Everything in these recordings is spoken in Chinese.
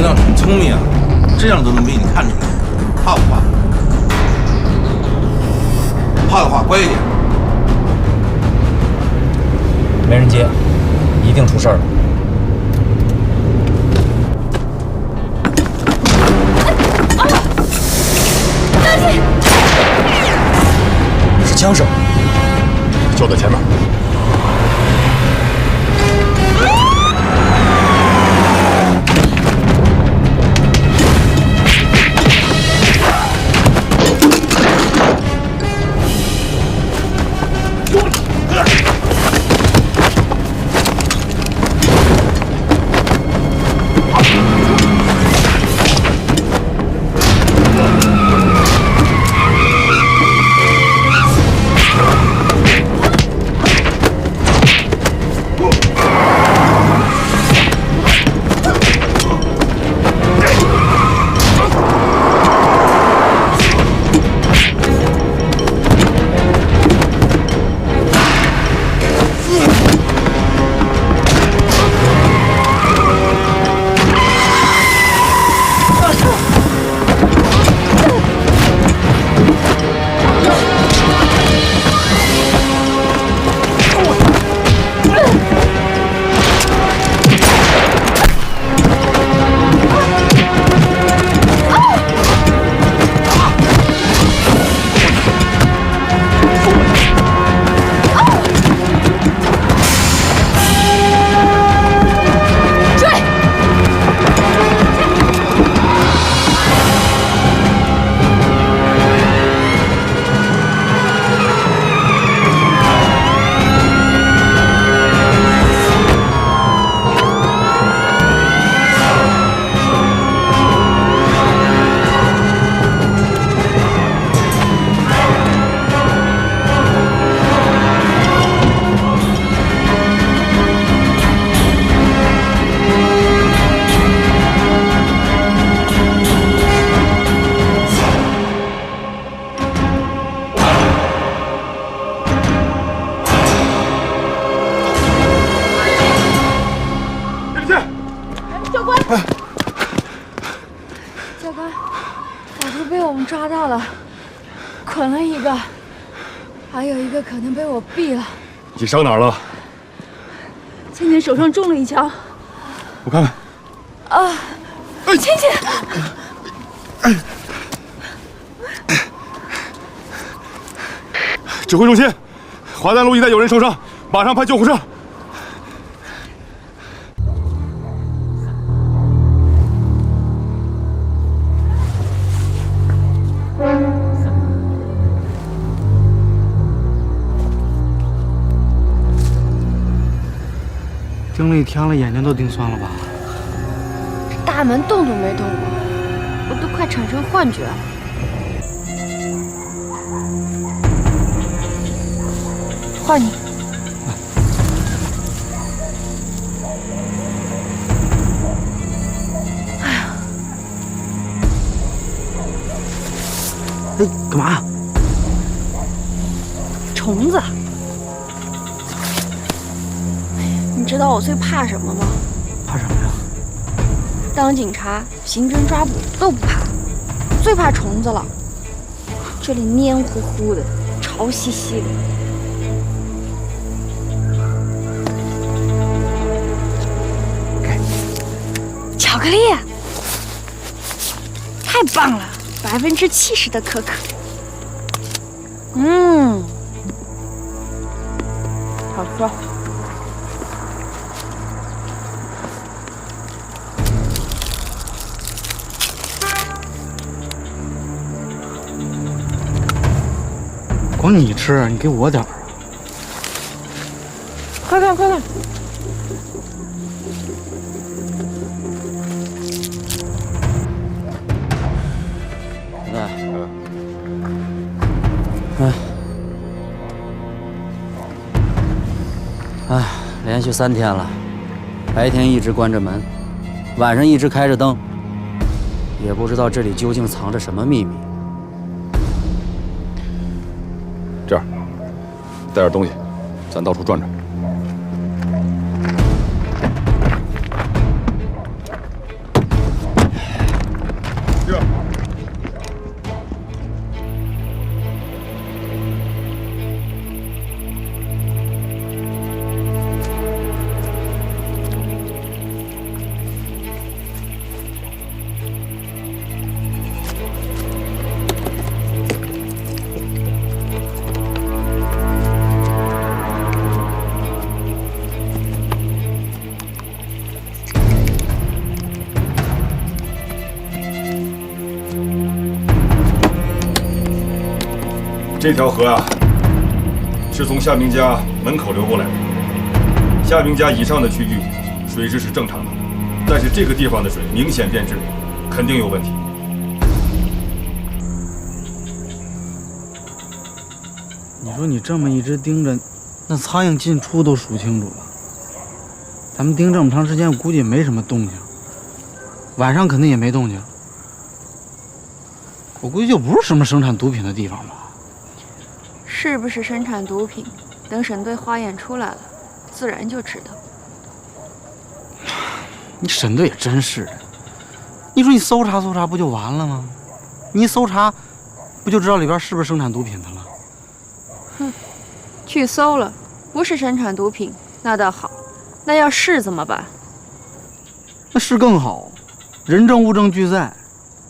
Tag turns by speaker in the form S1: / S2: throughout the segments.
S1: 娘挺聪明啊，这样都能被你看出来，怕不怕？怕的话乖一点。
S2: 没人接，一定出事儿了。是枪声，
S3: 就在前面。
S4: 抓到了，捆了一个，还有一个可能被我毙了。
S3: 你伤哪儿了？
S4: 倩倩手上中了一枪。
S3: 我看看。
S4: 啊！倩倩！
S3: 指挥中心，华南路一带有人受伤，马上派救护车。
S5: 盯了一天了，眼睛都盯酸了吧？
S4: 这大门动都没动过，我都快产生幻觉了。换你。哎呀！
S5: 哎，干嘛？
S4: 虫子。你知道我最怕什么吗？
S5: 怕什么呀？
S4: 当警察、刑侦抓捕都不怕，最怕虫子了。这里黏糊糊的，潮兮兮的。巧克力，太棒了，70%的可可。好吃。
S5: 光你吃，你给我点儿啊！
S4: 快看，快看！
S2: 连续3天了，白天一直关着门，晚上一直开着灯，也不知道这里究竟藏着什么秘密。
S3: 这样，带点东西，咱到处转转。这条河啊，是从夏明家门口流过来的。夏明家以上的区域水质是正常的，但是这个地方的水明显变质，肯定有问题。
S5: 你说你这么一直盯着，那苍蝇进出都数清楚了。咱们盯这么长时间，我估计也没什么动静。晚上肯定也没动静。我估计就不是什么生产毒品的地方吧？
S4: 是不是生产毒品？等省队化验出来了，自然就知道。
S5: 你省队也真是的，你说你搜查搜查不就完了吗？你一搜查，不就知道里边是不是生产毒品的了？
S4: 哼，去搜了，不是生产毒品，那倒好。那要是怎么办？
S5: 那是更好，人证物证俱在，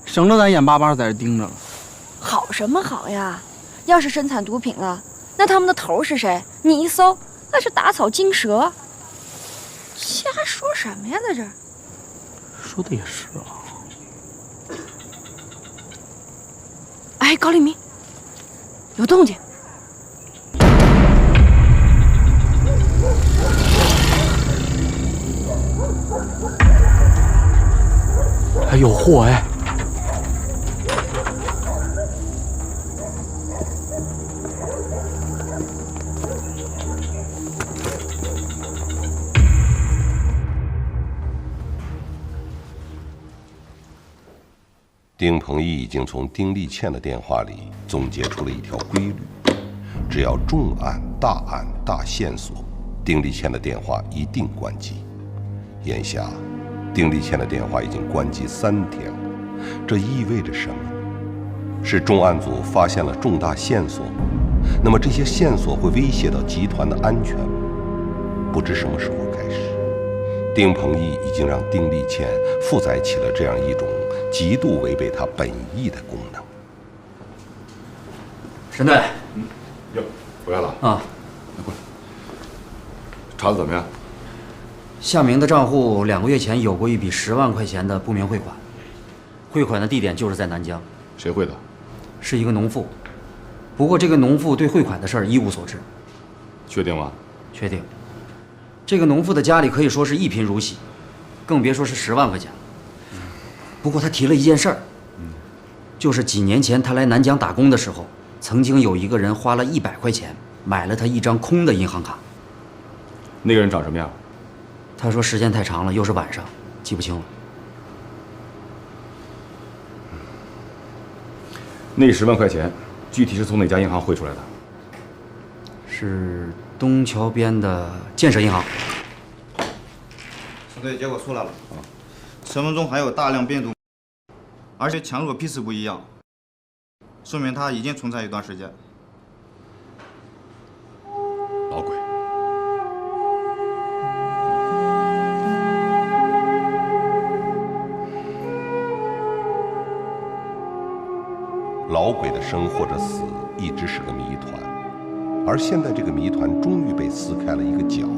S5: 省得咱眼巴巴在这盯着了。
S4: 好什么好呀？要是生产毒品了，那他们的头是谁？你一搜，那是打草惊蛇。瞎说什么呀，在这儿？
S5: 说的也是啊。
S4: 哎，高立明，有动静。
S5: 还有货哎！
S6: 丁鹏毅已经从丁立倩的电话里总结出了一条规律：只要重案、大案、大线索，丁立倩的电话一定关机。眼下，丁立倩的电话已经关机3天了，这意味着什么？是重案组发现了重大线索，那么这些线索会威胁到集团的安全吗？不知什么时候开始，丁鹏毅已经让丁立倩负载起了这样一种极度违背他本意的功能。
S2: 沈队，
S3: 哟，回来了
S2: 啊！
S3: 来过来，查的怎么样？
S2: 夏明的账户2个月前有过一笔10万块钱的不明汇款，汇款的地点就是在南疆。
S3: 谁汇的？
S2: 是一个农妇，不过这个农妇对汇款的事儿一无所知。
S3: 确定吗？
S2: 确定。这个农妇的家里可以说是一贫如洗，更别说是10万块钱了。不过她提了一件事儿，就是几年前她来南疆打工的时候，曾经有一个人花了100块钱买了她一张空的银行卡。
S3: 那个人长什么样？
S2: 她说时间太长了，又是晚上，记不清了。
S3: 那10万块钱，具体是从哪家银行汇出来的？
S2: 是东桥边的建设银行。
S7: 省队结果出来了，身份中还有大量变动，而且强弱批次不一样，说明他已经存在一段时间。
S3: 老鬼。
S6: 老鬼的生或者死一直是个谜团，而现在这个谜团终于被撕开了一个角。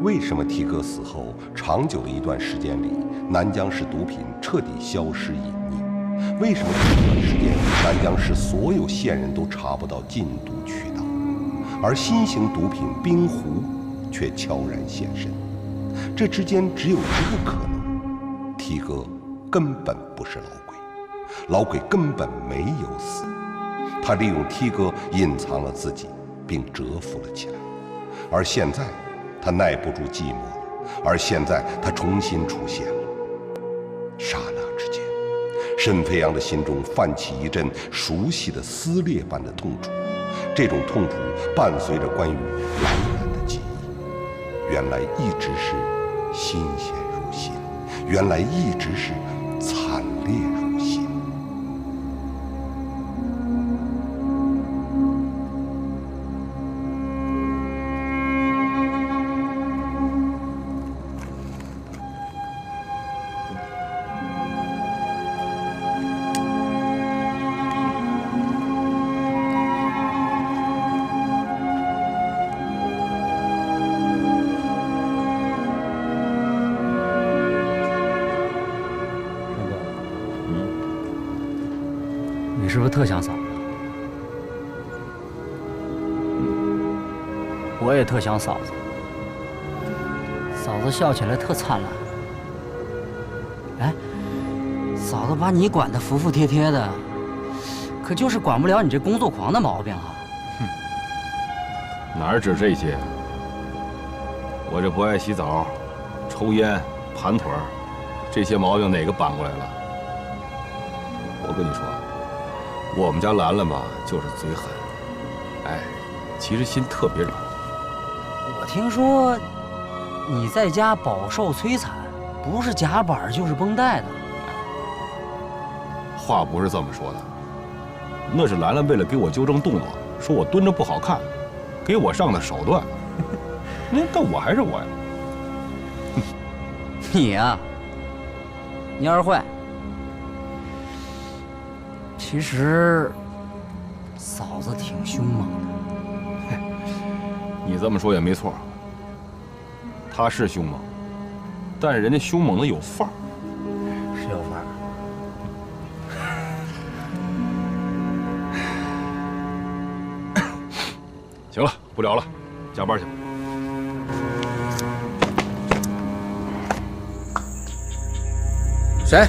S6: 为什么提哥死后长久的一段时间里，南疆市毒品彻底消失隐匿？为什么这段时间南疆市所有县人都查不到禁毒渠道，而新型毒品冰壶却悄然现身？这之间只有一个可能：提哥根本不是老鬼。老鬼根本没有死，他利用T哥隐藏了自己，并蛰伏了起来。而现在，他耐不住寂寞了。而现在，他重新出现了。刹那之间，沈飞扬的心中泛起一阵熟悉的撕裂般的痛楚。这种痛楚伴随着关于蓝蓝的记忆，原来一直是新鲜如新，原来一直是惨烈如新。
S2: 你是不是特想嫂子？我也特想嫂子，嫂子笑起来特灿烂。哎，嫂子把你管得服服帖帖的，可就是管不了你这工作狂的毛病啊。
S3: 哪止这些？我这不爱洗澡、抽烟、盘腿儿，这些毛病哪个搬过来了？我跟你说，我们家兰兰吧，就是嘴狠，哎，其实心特别软。
S2: 我听说你在家饱受摧残，不是夹板就是绷带的。
S3: 话不是这么说的，那是兰兰为了给我纠正动作，说我蹲着不好看，给我上的手段。但我还是我呀。
S2: 你呀，你二坏。其实嫂子挺凶猛的。
S3: 你这么说也没错，她是凶猛，但是人家凶猛的有范儿。
S2: 是有范儿。
S3: 行了，不聊了，加班去。
S5: 谁？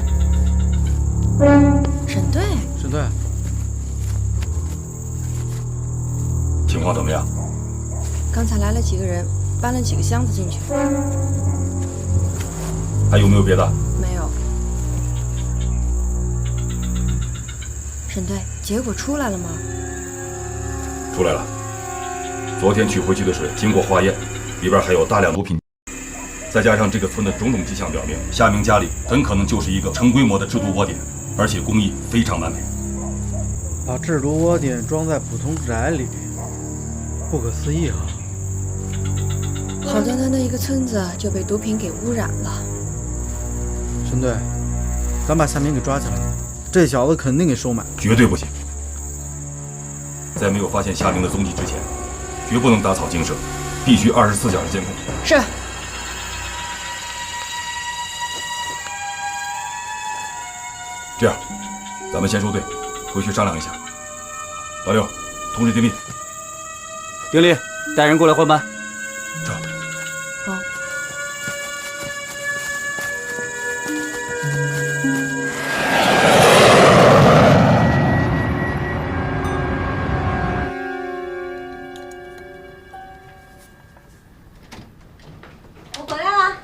S4: 沈队，
S5: 沈队，
S3: 情况怎么样？
S4: 刚才来了几个人，搬了几个箱子进去。
S3: 还有没有别的？
S4: 没有。沈队，结果出来了吗？
S3: 出来了。昨天取回去的水经过化验，里边还有大量毒品，再加上这个村的种种迹象表明，夏明家里很可能就是一个成规模的制毒窝点，而且工艺非常完美。
S5: 把制毒窝点装在普通宅里，不可思议啊！
S4: 好端端的一个村子就被毒品给污染了。
S5: 沈队，咱把夏明给抓起来，这小子肯定给收买。
S3: 绝对不行！在没有发现夏明的踪迹之前，绝不能打草惊蛇，必须24小时监控。
S4: 是。
S3: 这样，咱们先收队，回去商量一下。老六，通知丁力。
S2: 丁力，带人过来换班。
S3: 这。
S4: 好。我回来了。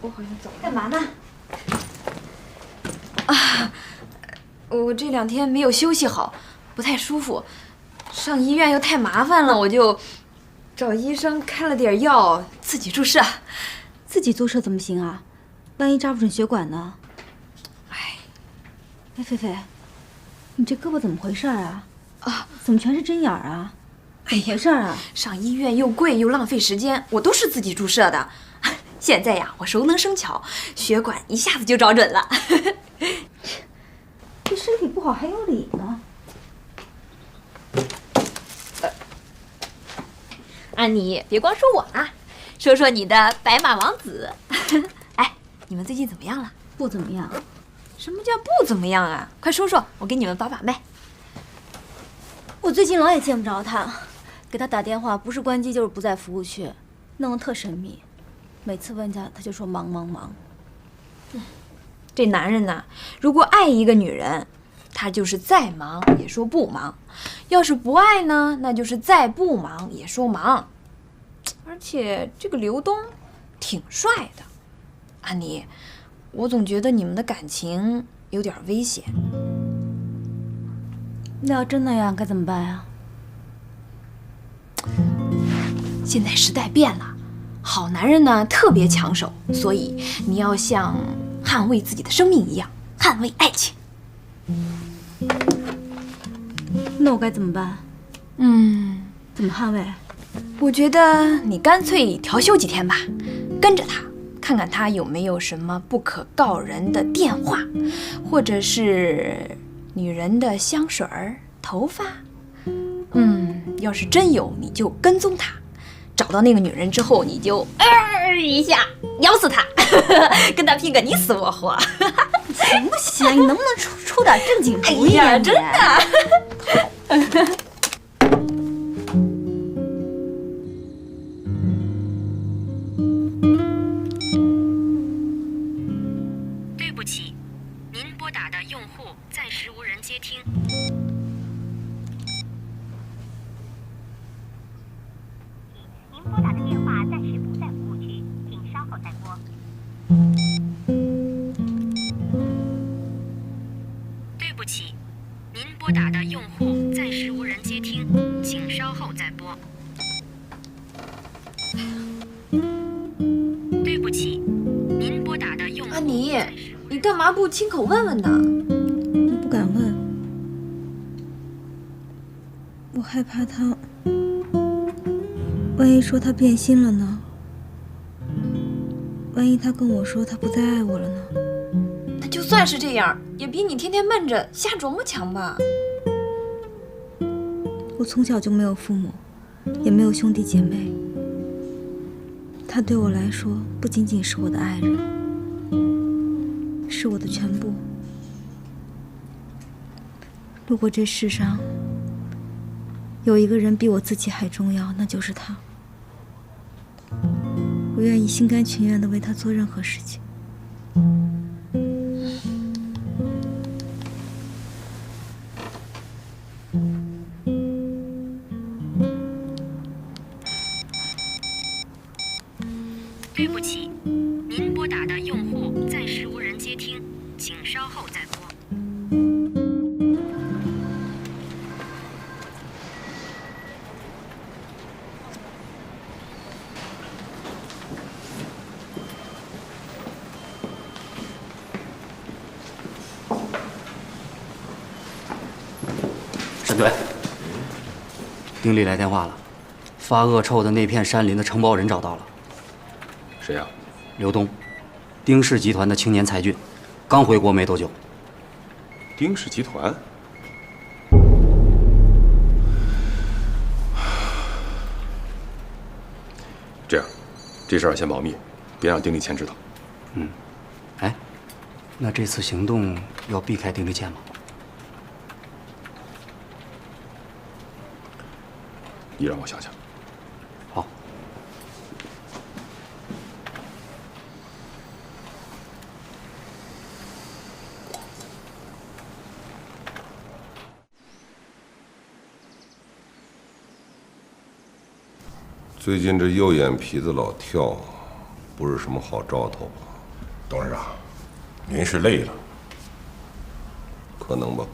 S4: 我好像走了。干嘛呢？我这2天没有休息好，不太舒服，上医院又太麻烦了，我就找医生开了点药，自己注射。
S8: 自己注射怎么行啊？万一扎不准血管呢？
S4: 哎，
S8: 菲菲，你这胳膊怎么回事啊？啊，怎么全是针眼儿啊？怎么回事啊？
S4: 上医院又贵又浪费时间，我都是自己注射的。现在呀，我熟能生巧，血管一下子就找准了。
S8: 这身体不好还有理呢？
S4: 安妮，别光说我啊，说说你的白马王子。哎，你们最近怎么样了？
S8: 不怎么样。
S4: 什么叫不怎么样啊？快说说，我给你们把把脉。
S8: 我最近老也见不着他，给他打电话不是关机就是不在服务区，弄得特神秘。每次问他，他就说忙忙忙。
S4: 这男人呐，如果爱一个女人，他就是再忙也说不忙；要是不爱呢，那就是再不忙也说忙。而且这个刘东挺帅的，安妮，我总觉得你们的感情有点危险。
S8: 那要真那样该怎么办呀？
S4: 现在时代变了，好男人呢特别抢手，所以你要像捍卫自己的生命一样捍卫爱情。
S8: 那我该怎么办？怎么捍卫？
S4: 我觉得你干脆调休几天吧，跟着他，看看他有没有什么不可告人的电话，或者是女人的香水儿、头发。要是真有，你就跟踪他，找到那个女人之后，你就一下咬死他，跟他拼个你死我活。
S8: 行不行？你能不能出点正经主意啊？
S4: 真的。
S9: 对不起，您拨打的用户暂时无人接听。您拨打的电话暂时不在服务区，请稍后再拨。对不起，您拨打的用户暂时无人接听，请稍后再拨。对不起，您拨打的用户。
S4: 阿妮，你干嘛不亲口问问呢？
S8: 我不敢问，我害怕他，万一说他变心了呢？万一他跟我说他不再爱我了呢？
S4: 那就算是这样，也比你天天闷着瞎琢磨强吧。
S8: 我从小就没有父母，也没有兄弟姐妹。他对我来说不仅仅是我的爱人，是我的全部。如果这世上有一个人比我自己还重要，那就是他。我愿意心甘情愿地为他做任何事情。
S9: 对不起，您拨打的用户暂时无人接听，请稍后再拨。
S2: 沈队，丁力来电话了，发恶臭的那片山林的承包人找到了。
S3: 谁呀？
S2: 刘东，丁氏集团的青年才俊，刚回国没多久。
S3: 丁氏集团？这样，这事儿先保密，别让丁立谦知道。
S2: 嗯，哎，那这次行动要避开丁立谦吗？
S3: 你让我想想。
S2: 好。
S6: 最近这右眼皮子老跳，不是什么好兆头吧？
S10: 董事长，您是累了。
S6: 可能吧。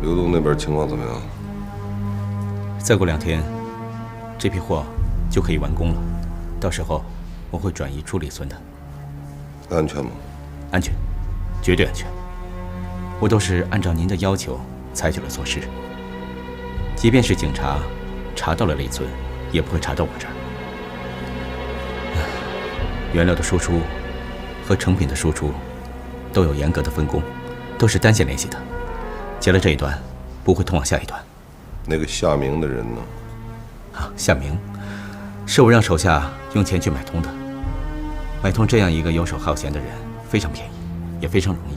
S6: 刘东那边情况怎么样？
S11: 再过2天，这批货就可以完工了。到时候我会转移处理存的。
S6: 安全吗？
S11: 安全，绝对安全。我都是按照您的要求采取了措施。即便是警察查到了内存，也不会查到我这儿。原料的输出和成品的输出都有严格的分工，都是单线联系的。结了这一段，不会通往下一段。
S6: 那个夏明的人呢？
S11: 夏明，是我让手下用钱去买通的。买通这样一个游手好闲的人，非常便宜，也非常容易。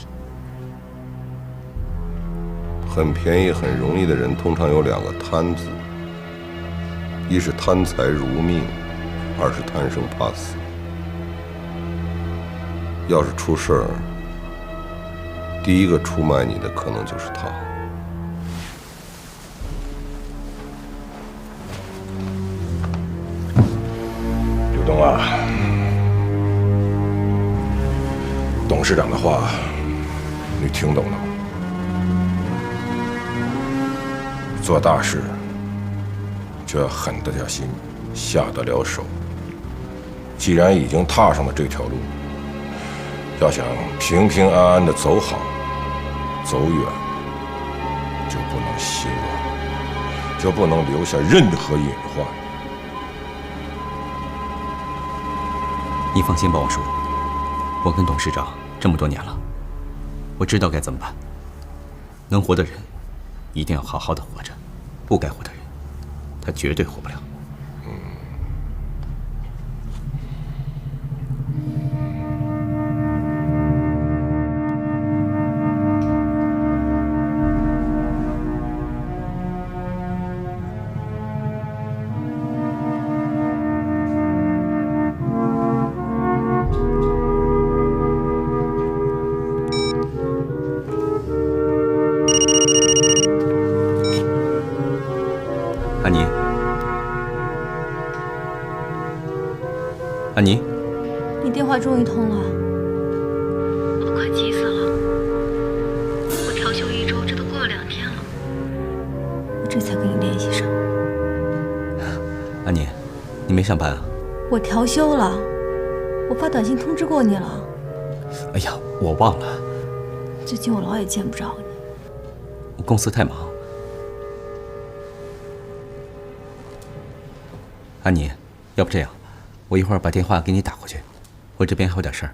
S6: 很便宜、很容易的人，通常有2个贪字：一是贪财如命，二是贪生怕死。要是出事儿，第一个出卖你的可能就是他。
S10: 刘东啊，董事长的话，你听懂了吗？做大事就要狠得下心，下得了手。既然已经踏上了这条路，要想平平安安的走好、走远，就不能心软，就不能留下任何隐患。
S11: 你放心吧，王叔，我跟董事长这么多年了，我知道该怎么办。能活的人，一定要好好的活着；不该活的人，他绝对活不了。安妮，
S8: 你电话终于通了，
S9: 我都快急死了。我调休1周，这都过了2天了。
S8: 我这才跟你联系上。
S11: 安妮，你没上班啊？
S8: 我调休了，我发短信通知过你了。
S11: 哎呀，我忘了。
S8: 最近我老也见不着你。
S11: 我公司太忙。安妮，要不这样，我一会儿把电话给你打过去，我这边还有点事儿。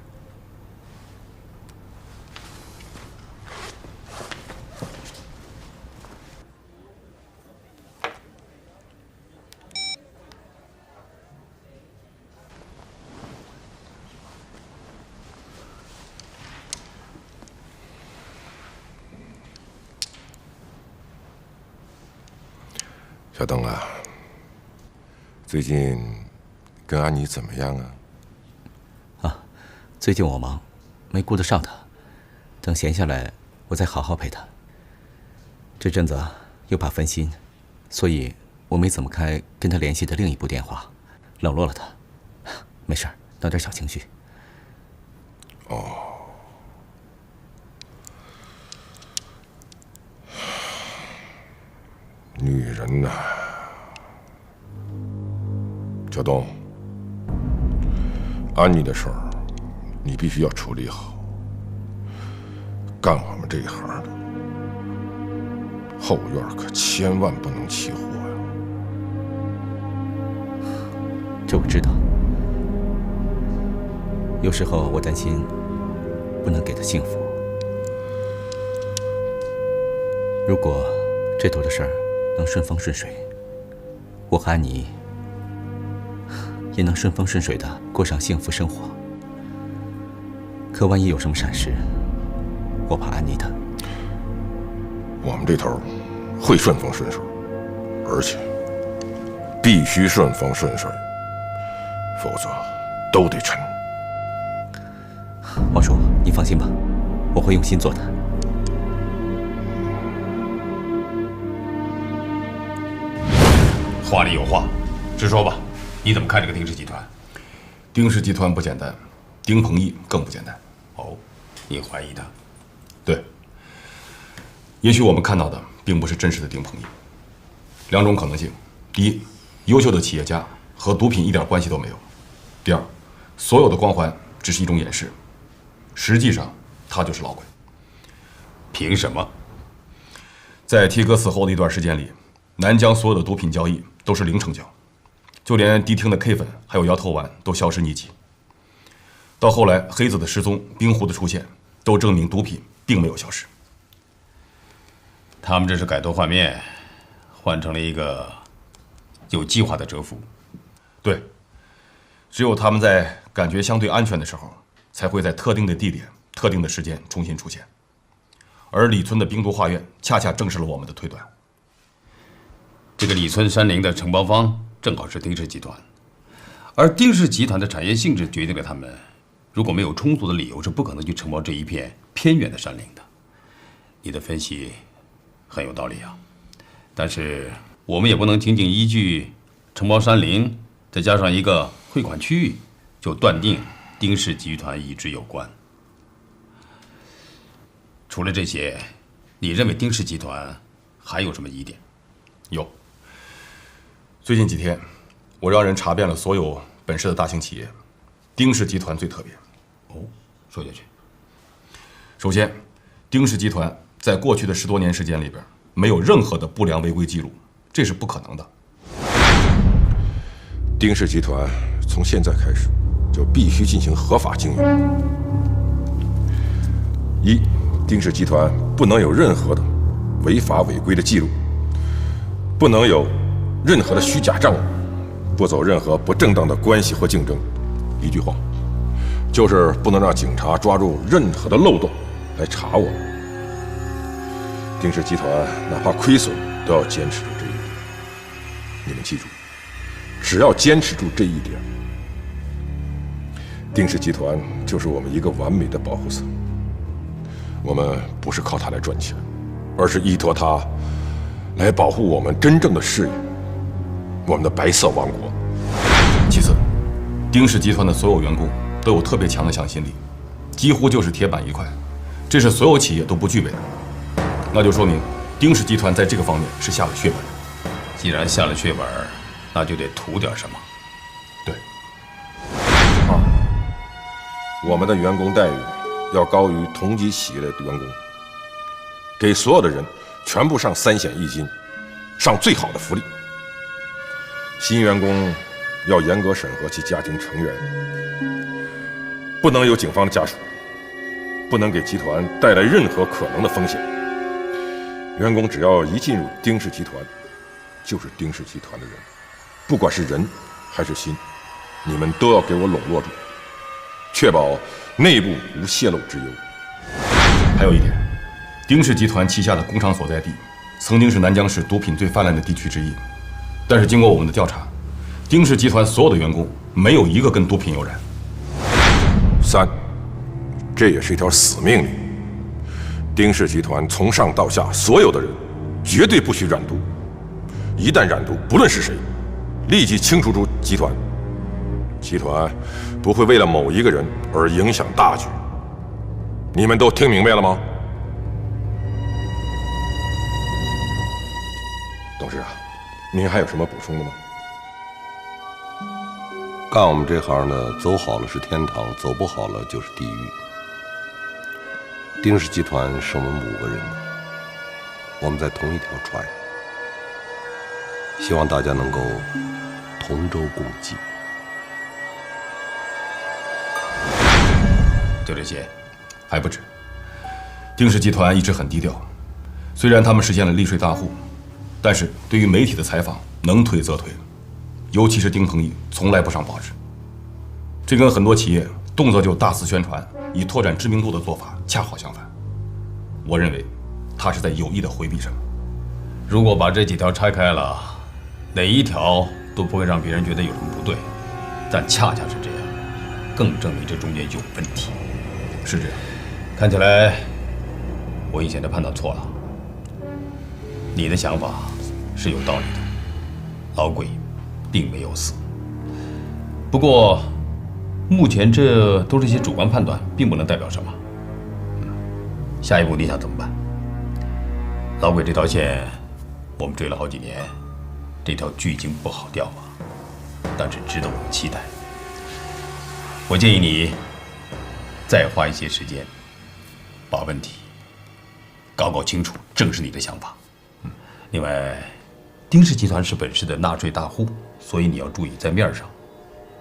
S10: 小邓啊，最近跟安妮怎么样啊？
S11: 啊，最近我忙，没顾得上她。等闲下来，我再好好陪她。这阵子又怕分心，所以我没怎么开跟她联系的另一部电话，冷落了她。没事儿，闹点小情绪。
S10: 哦，女人呐，小东，安妮的事儿，你必须要处理好。干我们这一行的，后院可千万不能起火呀！
S11: 这我知道。有时候我担心不能给她幸福。如果这头的事儿能顺风顺水，我和安妮也能顺风顺水的过上幸福生活。可万一有什么闪失，我怕安妮她。
S10: 我们这头会顺风顺水，而且必须顺风顺水，否则都得沉。
S11: 王叔，你放心吧，我会用心做的。
S3: 话里有话，直说吧，你怎么看这个丁氏集团？丁氏集团不简单，丁鹏毅更不简单。哦，你怀疑他？对。也许我们看到的并不是真实的丁鹏毅。两种可能性：第一，优秀的企业家和毒品一点关系都没有；第二，所有的光环只是一种掩饰，实际上他就是老鬼。凭什么？在T哥死后的一段时间里，南疆所有的毒品交易都是零成交，就连迪厅的 K 粉还有摇头丸都销声匿迹。到后来黑子的失踪、冰壶的出现，都证明毒品并没有消失。
S12: 他们这是改头换面，换成了一个有计划的蛰伏。
S3: 对，只有他们在感觉相对安全的时候，才会在特定的地点、特定的时间重新出现。而李村的冰毒画院恰恰证实了我们的推断。
S12: 这个李村山林的承包方正好是丁氏集团，而丁氏集团的产业性质决定了他们如果没有充足的理由，是不可能去承包这一片偏远的山林的。你的分析很有道理啊，但是我们也不能仅仅依据承包山林，再加上一个汇款区域，就断定丁氏集团与之有关。除了这些，你认为丁氏集团还有什么疑点？
S3: 有。最近几天，我让人查遍了所有本市的大型企业，丁氏集团最特别。
S12: 哦，说下去。
S3: 首先，丁氏集团在过去的10多年时间里边，没有任何的不良违规记录，这是不可能的。
S10: 丁氏集团从现在开始就必须进行合法经营。一，丁氏集团不能有任何的违法违规的记录，不能有任何的虚假账务，不走任何不正当的关系或竞争。一句话，就是不能让警察抓住任何的漏洞来查我们。丁氏集团哪怕亏损都要坚持住这一点。你们记住，只要坚持住这一点，丁氏集团就是我们一个完美的保护伞。我们不是靠它来赚钱，而是依托它来保护我们真正的事业，我们的白色王国。
S3: 其次，丁氏集团的所有员工都有特别强的向心力，几乎就是铁板一块，这是所有企业都不具备的。那就说明丁氏集团在这个方面是下了血本。
S12: 既然下了血本，那就得图点什么。
S3: 对。
S10: 我们的员工待遇要高于同级企业的员工，给所有的人全部上3险1金，上最好的福利。新员工要严格审核其家庭成员，不能有警方的家属，不能给集团带来任何可能的风险。员工只要一进入丁氏集团，就是丁氏集团的人，不管是人还是心，你们都要给我笼络住，确保内部无泄露之忧。
S3: 还有一点，丁氏集团旗下的工厂所在地曾经是南江市毒品最泛滥的地区之一，但是经过我们的调查，丁氏集团所有的员工没有一个跟毒品有染。
S10: 3，这也是一条死命令。丁氏集团从上到下所有的人，绝对不许染毒。一旦染毒，不论是谁，立即清除出集团。集团不会为了某一个人而影响大局。你们都听明白了吗？董事长，您还有什么补充的吗？
S6: 干我们这行的，走好了是天堂，走不好了就是地狱。丁氏集团是我们5个人的，我们在同一条船，希望大家能够同舟共济。
S12: 就这些？
S3: 还不止。丁氏集团一直很低调，虽然他们实现了利税大户，但是对于媒体的采访能推则推，尤其是丁鹏毅从来不上报纸。这跟很多企业动辄就大肆宣传以拓展知名度的做法恰好相反。我认为他是在有意的回避什么。
S12: 如果把这几条拆开了，哪一条都不会让别人觉得有什么不对，但恰恰是这样，更证明这中间有问题。
S3: 是这样，
S12: 看起来我以前的判断错了。你的想法是有道理的，老鬼并没有死。不过，目前这都是一些主观判断，并不能代表什么。下一步你想怎么办？老鬼这条线，我们追了好几年，这条巨鲸不好钓啊，但是值得我们期待。我建议你再花一些时间，把问题搞清楚，正是你的想法。另外，丁氏集团是本市的纳税大户，所以你要注意在面上，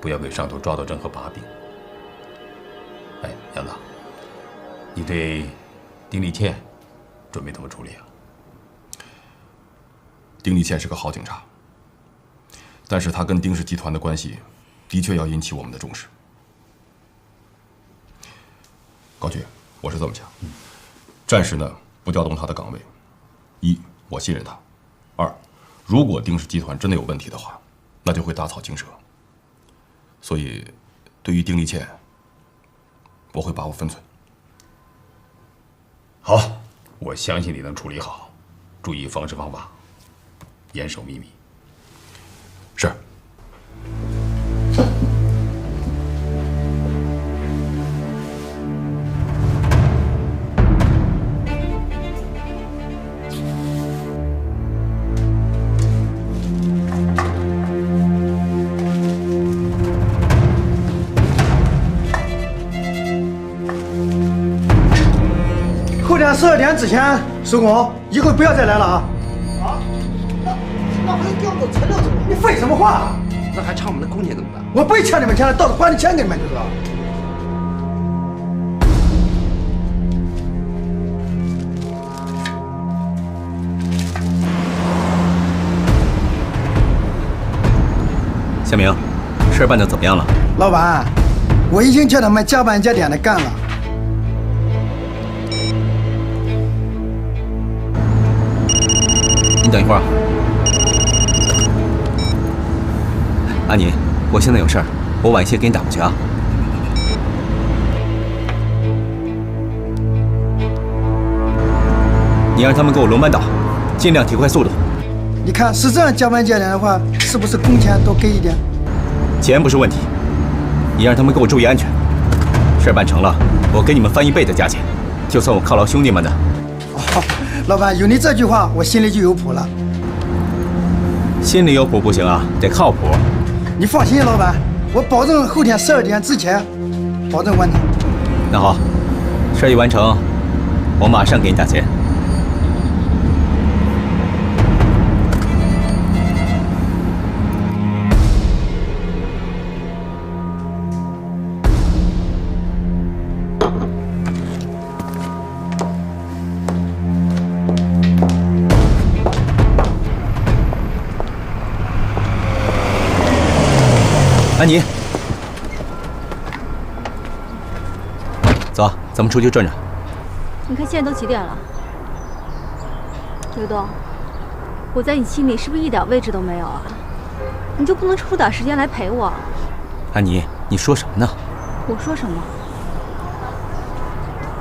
S12: 不要给上头抓到任何把柄。哎，杨子，你对丁立倩准备怎么处理啊？
S3: 丁立倩是个好警察，但是他跟丁氏集团的关系的确要引起我们的重视。高局，我是这么想，暂时呢不调动他的岗位。1，我信任他；2，如果丁氏集团真的有问题的话，那就会打草惊蛇。所以，对于丁立倩，我会把握分寸。
S12: 好，我相信你能处理好，注意方式方法，严守秘密。
S3: 是。
S5: 后天12点之前收工，以后不要再来了啊！
S13: 啊？那还调到材料怎么？
S5: 你废什么话？
S13: 那还欠我们的工钱怎么办？
S5: 我不会欠你们钱的，到时候还你钱给你们就是了。
S11: 夏明，事儿办得怎么样了？
S5: 老板，我已经叫他们加班加点的干了。
S11: 你等一会儿。安妮，我现在有事儿，我晚些给你打过去啊。你让他们给我轮班倒，尽量提快速度。
S5: 你看是这样加班加点的话，是不是工钱多给一点？
S11: 钱不是问题，你让他们给我注意安全。事儿办成了，我给你们翻1倍的价钱，就算我犒劳兄弟们的。
S13: 哦，老板，有你这句话，我心里就有谱了。
S11: 心里有谱不行啊，得靠谱。
S13: 你放心，老板，我保证后天12点之前，保证完成。
S11: 那好，事儿一完成，我马上给你打钱。安妮，走，咱们出去转转。
S8: 你看现在都几点了？刘东，我在你心里是不是一点位置都没有啊？你就不能抽点时间来陪我？
S11: 安妮，你说什么呢？
S8: 我说什么？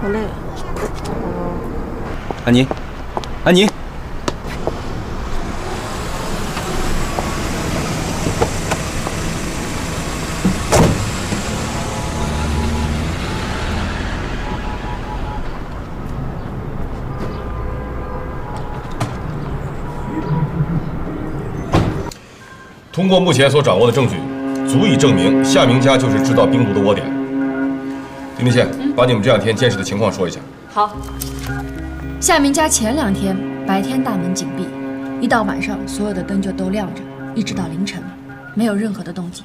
S8: 我累了。
S11: 安妮，安妮。
S3: 通过目前所掌握的证据，足以证明夏明家就是制造冰毒的窝点。丁立宪，把你们这2天监视的情况说一下。
S14: 好。夏明家前2天白天大门紧闭，一到晚上所有的灯就都亮着，一直到凌晨，没有任何的动静。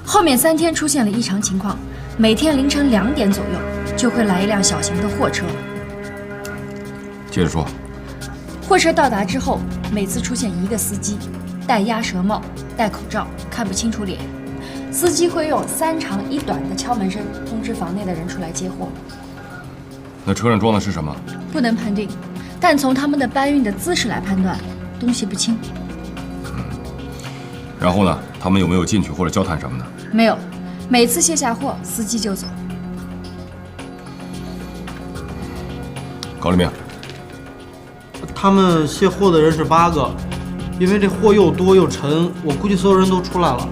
S14: 后面3天出现了异常情况，每天凌晨2点左右就会来一辆小型的货车。
S3: 接着说。
S14: 货车到达之后，每次出现1个司机。戴鸭舌帽，戴口罩，看不清楚脸。司机会用3长1短的敲门声通知房内的人出来接货。
S3: 那车上装的是什么？
S14: 不能判定，但从他们的搬运的姿势来判断，东西不轻。
S3: 然后呢？他们有没有进去或者交谈什么的？
S14: 没有，每次卸下货，司机就走。
S3: 高立明，
S5: 他们卸货的人是8个。因为这货又多又沉，我估计所有人都出来了。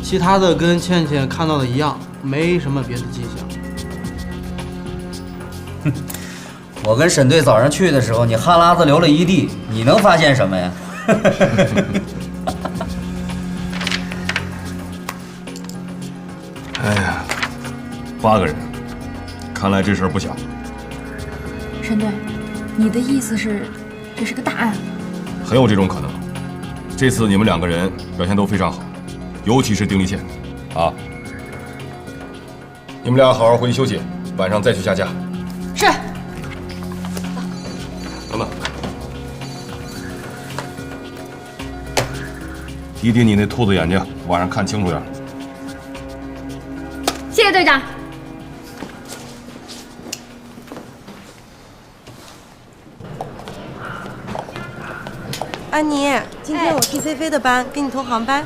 S5: 其他的跟倩倩看到的一样，没什么别的迹
S2: 哼，
S5: 象。
S2: 我跟沈队早上去的时候，你哈喇子流了一地，你能发现什么呀？
S3: 哎呀，8个人，看来这事儿不小。
S14: 沈队，你的意思是，这是个大案？
S3: 很有这种可能。这次你们2个人表现都非常好，尤其是丁立宪，啊，你们俩好好回去休息，晚上再去下架。
S14: 是。
S3: 等等，滴滴，你那兔子眼睛，晚上看清楚点。
S14: 谢谢队长。
S15: 安妮，今天我替菲菲的班，给你同航班。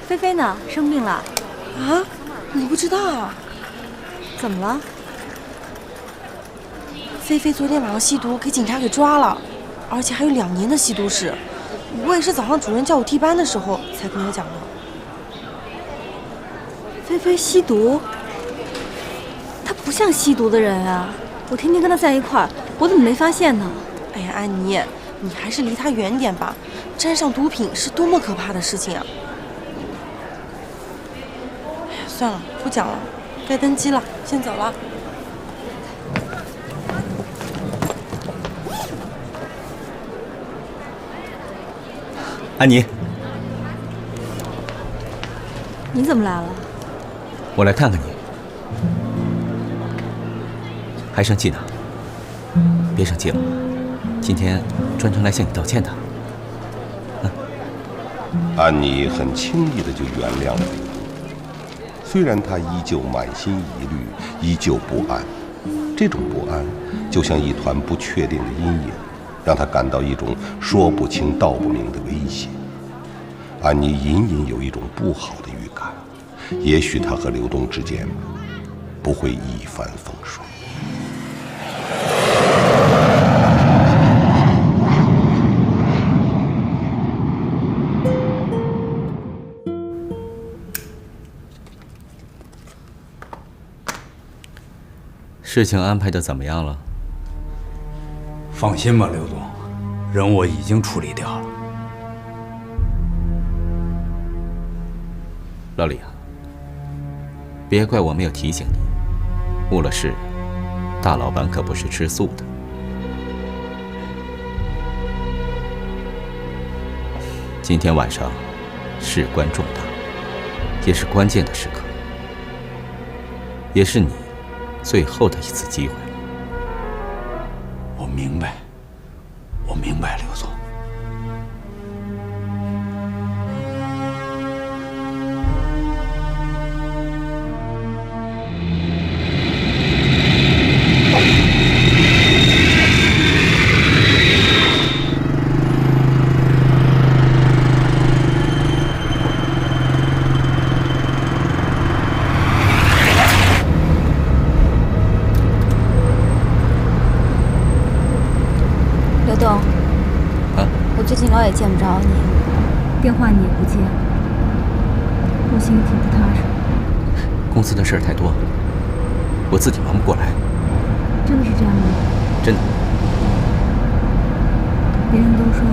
S8: 菲菲呢？生病了？
S15: 啊？你不知道？
S8: 怎么了？
S15: 菲菲昨天晚上吸毒，给警察给抓了，而且还有2年的吸毒史。我也是早上主任叫我替班的时候才跟我讲的。
S8: 菲菲吸毒？她不像吸毒的人啊！我天天跟她在一块儿，我怎么没发现呢？
S15: 哎呀，安妮，你还是离她远点吧。沾上毒品是多么可怕的事情啊！哎呀，算了，不讲了，该登机了，先走了。
S11: 安妮，
S8: 你怎么来了？
S11: 我来看看你，还生气呢？别生气了，今天专程来向你道歉的。
S6: 安妮很轻易的就原谅了刘东，虽然她依旧满心疑虑，依旧不安。这种不安就像一团不确定的阴影，让她感到一种说不清道不明的威胁。安妮隐隐有一种不好的预感，也许她和刘东之间不会一帆风顺。
S11: 事情安排的怎么样了？
S16: 放心吧，刘总，人我已经处理掉了。
S11: 老李啊，别怪我没有提醒你，误了事，大老板可不是吃素的。今天晚上事关重大，也是关键的时刻，也是你最后的一次机会了。
S16: 我明白，我明白，刘总。
S8: 刘东，我最近老也见不着你，电话你也不接，我心里挺不踏实。
S11: 公司的事儿太多，我自己忙不过来。
S8: 真的是这样吗？
S11: 真的。
S8: 别人都说，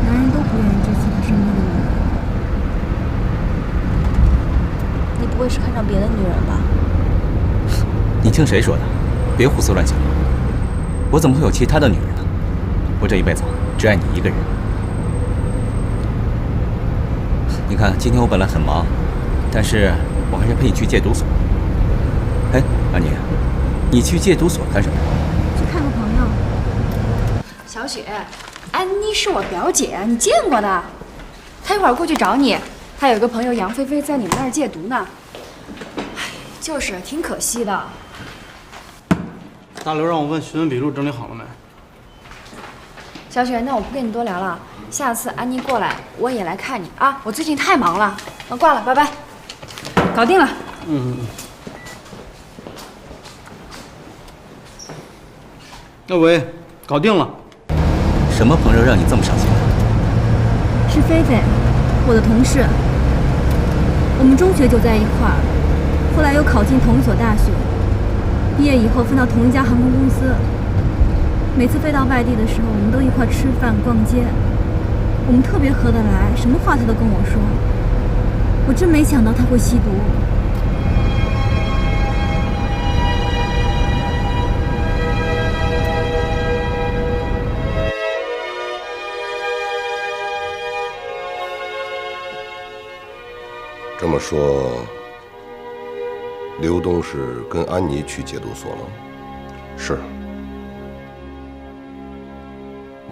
S8: 男人都不愿意支持他身边的女人。你不会是看上别的女人吧？
S11: 你听谁说的？别胡思乱想。我怎么会有其他的女人呢？我这一辈子只爱你一个人。你看，今天我本来很忙，但是我还是陪你去戒毒所。哎，安妮，你去戒毒所干什么？
S8: 去看个朋友。
S14: 小雪，安妮是我表姐，你见过的。她一会儿过去找你，她有个朋友杨菲菲在你们那儿戒毒呢。哎，就是挺可惜的。
S5: 大刘让我问询问笔录整理好了没？
S14: 小雪，那我不跟你多聊了，下次安妮过来我也来看你啊！我最近太忙了，我挂了，拜拜。搞定了。
S5: 那喂，搞定了。
S11: 什么朋友让你这么伤心？
S8: 是菲菲，我的同事。我们中学就在一块儿，后来又考进同一所大学，毕业以后分到同一家航空公司。每次飞到外地的时候，我们都一块吃饭逛街，我们特别合得来，什么话他都跟我说。我真没想到他会吸毒。
S6: 这么说，刘东是跟安妮去戒毒所了？是。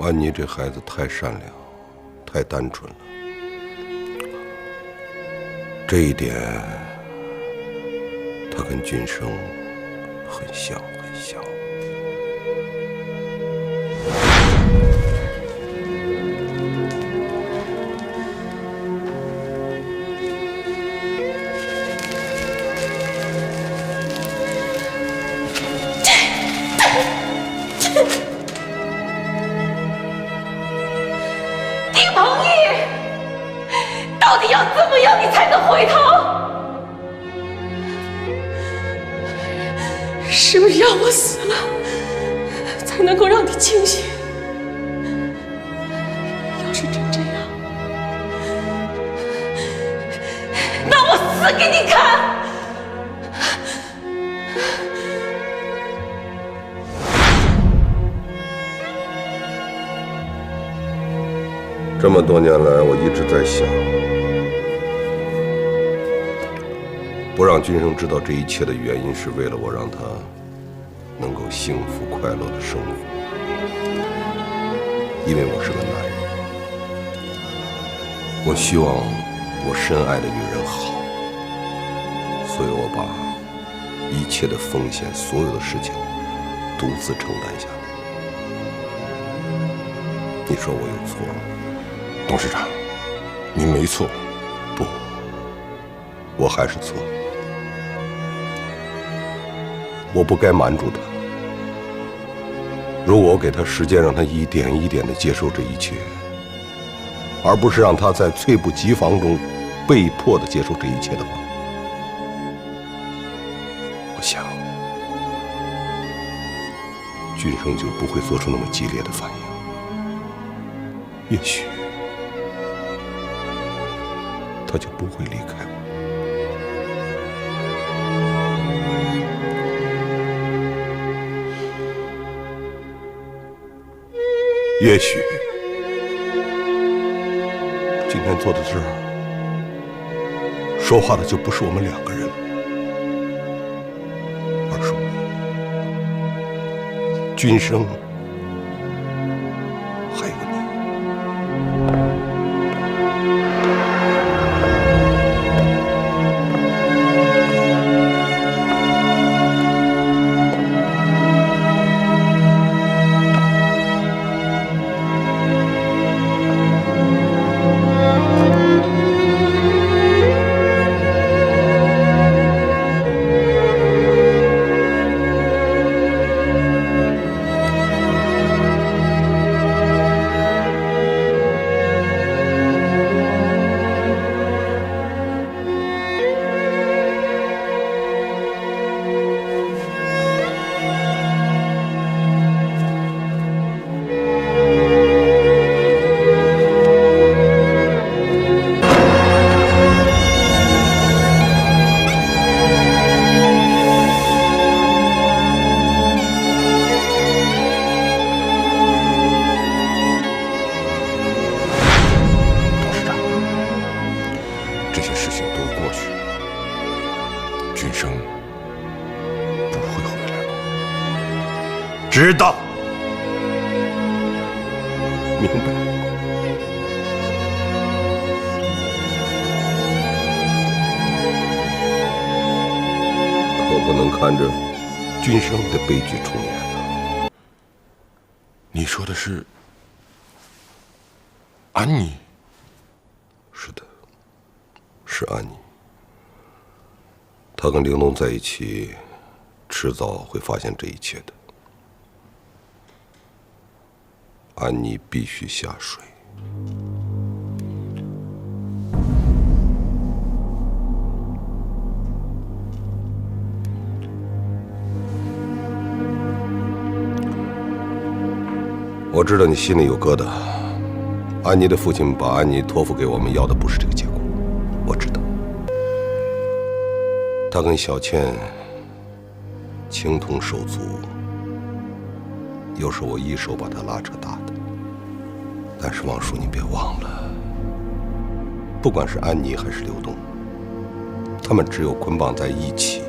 S6: 安妮这孩子太善良，太单纯了，这一点，他跟君生很像，很像。
S17: 到底要怎么样你才能回头？是不是要我死了才能够让你清醒？要是真这样，那我死给你看！
S6: 这么多年来，我一直在想，不让君生知道这一切的原因，是为了我让他能够幸福快乐的生活。因为我是个男人，我希望我深爱的女人好，所以我把一切的风险，所有的事情独自承担下来。你说我有错吗？
S10: 董事长，您没错。
S6: 不，我还是错。我不该瞒住他。如果我给他时间，让他一点一点地接受这一切，而不是让他在猝不及防中被迫地接受这一切的话，我想君生就不会做出那么激烈的反应，也许他就不会离开我。也许今天坐在这儿说话的就不是我们两个人了，而是我，君生，还有你。知道，明白。可不能看着君生的悲剧重演啊！
S10: 你说的是安妮？
S6: 是的，是安妮。她跟玲珑在一起，迟早会发现这一切的。安妮必须下水。我知道你心里有疙瘩。安妮的父亲把安妮托付给我们，要的不是这个结果。我知道。他跟小倩情同手足，又是我一手把他拉扯大的。但是王叔，你别忘了，不管是安妮还是刘东，他们只有捆绑在一起，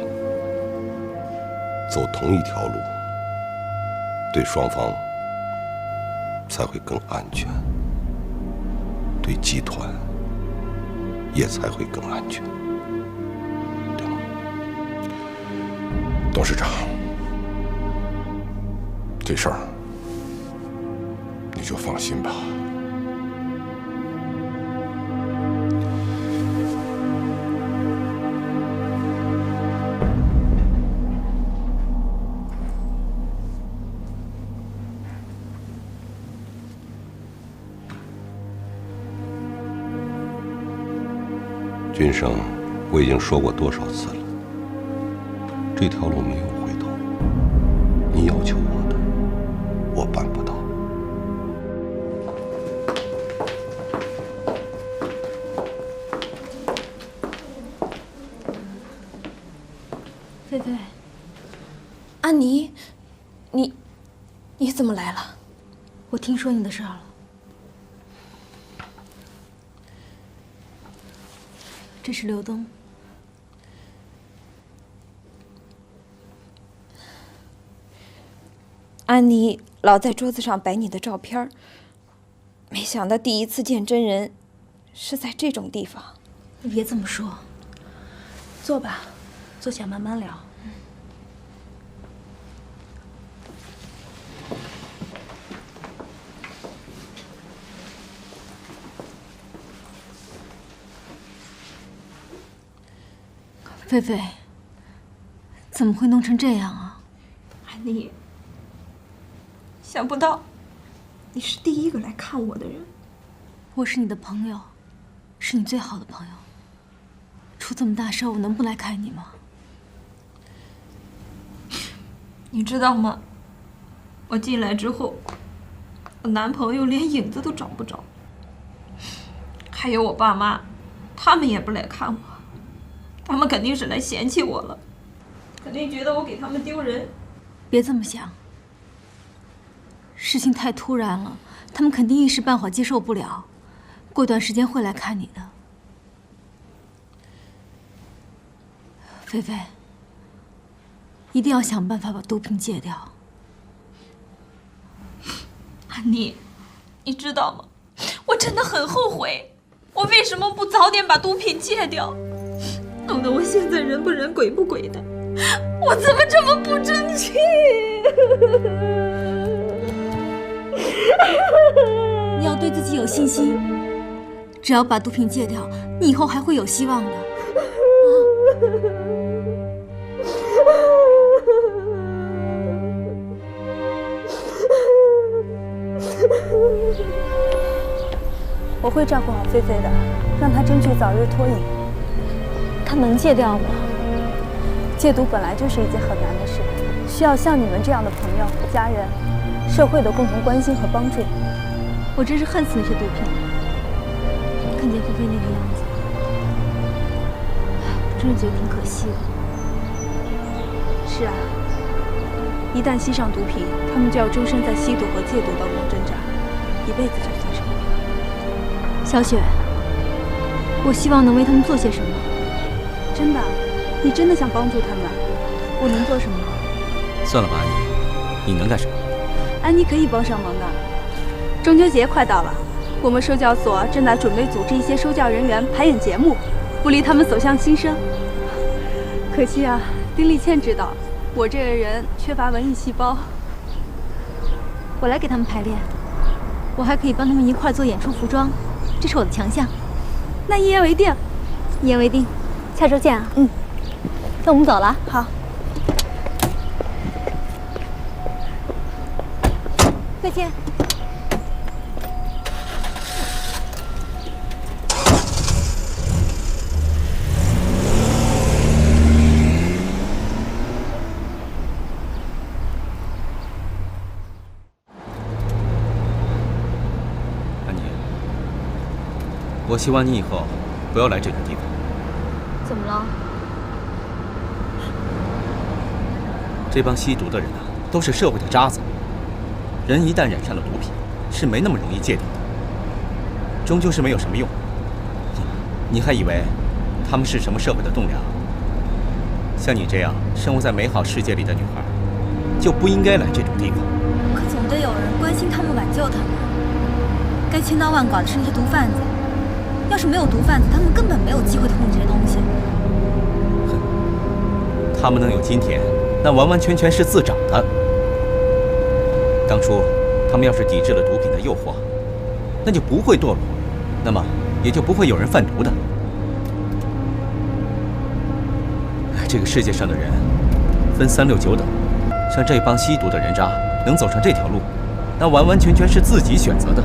S6: 走同一条路，对双方才会更安全，对集团也才会更安全，对吗？
S10: 董事长，这事儿你就放心吧。
S6: 君生，我已经说过多少次了，这条路没有回头。你要求我的，我办不到。
S8: 菲菲，
S4: 安妮，你怎么来了？
S8: 我听说你的事儿了。这是刘东。
S4: 安妮老在桌子上摆你的照片，没想到第一次见真人是在这种地方。
S8: 你别这么说，坐吧，坐下慢慢聊。菲菲，怎么会弄成这样啊？
S4: 安妮，想不到你是第一个来看我的人。
S8: 我是你的朋友，是你最好的朋友。出这么大事，我能不来看你吗？
S4: 你知道吗？我进来之后，我男朋友连影子都找不着，还有我爸妈，他们也不来看我，他们肯定是来嫌弃我了，肯定觉得我给他们丢人。
S8: 别这么想，事情太突然了，他们肯定一时半会儿接受不了，过段时间会来看你的。菲菲，一定要想办法把毒品戒掉。
S4: 安妮，你知道吗？我真的很后悔，我为什么不早点把毒品戒掉？弄得我现在人不人鬼不鬼的，我怎么这么不争气？
S8: 你要对自己有信心，只要把毒品戒掉，你以后还会有希望的。
S18: 我会照顾好菲菲的，让她争取早日脱瘾。她能戒掉吗？戒毒本来就是一件很难的事，需要像你们这样的朋友、家人、社会的共同关心和帮助。
S8: 我真是恨死那些毒品了，看见菲菲那个样子，真是觉得挺可惜的。
S18: 是啊，一旦吸上毒品，他们就要终身在吸毒和戒毒当中挣扎，一辈子就算是。
S8: 小雪，我希望能为他们做些什么。
S18: 真的，你真的想帮助他们？我能做什么？
S11: 算了吧，安妮，你能干什么？
S18: 安妮可以帮上忙的。中秋节快到了，我们收教所正在准备组织一些收教人员排演节目，鼓励他们走向新生。可惜啊，丁丽倩知道我这个人缺乏文艺细胞。
S8: 我来给他们排练，我还可以帮他们一块做演出服装，这是我的强项。
S18: 那一言为定，
S8: 一言为定，
S18: 下周见啊。
S8: 那我们走了。
S18: 好。
S8: 再见。
S11: 我希望你以后不要来这种地方。
S8: 怎么了？
S11: 这帮吸毒的人啊，都是社会的渣子。人一旦染上了毒品，是没那么容易戒掉的，终究是没有什么用。你还以为他们是什么社会的栋梁？像你这样生活在美好世界里的女孩，就不应该来这种地方。
S8: 可总得有人关心他们、挽救他们。该千刀万剐的是那些毒贩子。要是没有毒贩子，他们根本没有机会控制这些东西。
S11: 哼，他们能有今天，那完完全全是自找的。当初他们要是抵制了毒品的诱惑，那就不会堕落，那么也就不会有人贩毒的。这个世界上的人分3、6、9等，像这帮吸毒的人渣能走上这条路，那完完全全是自己选择的，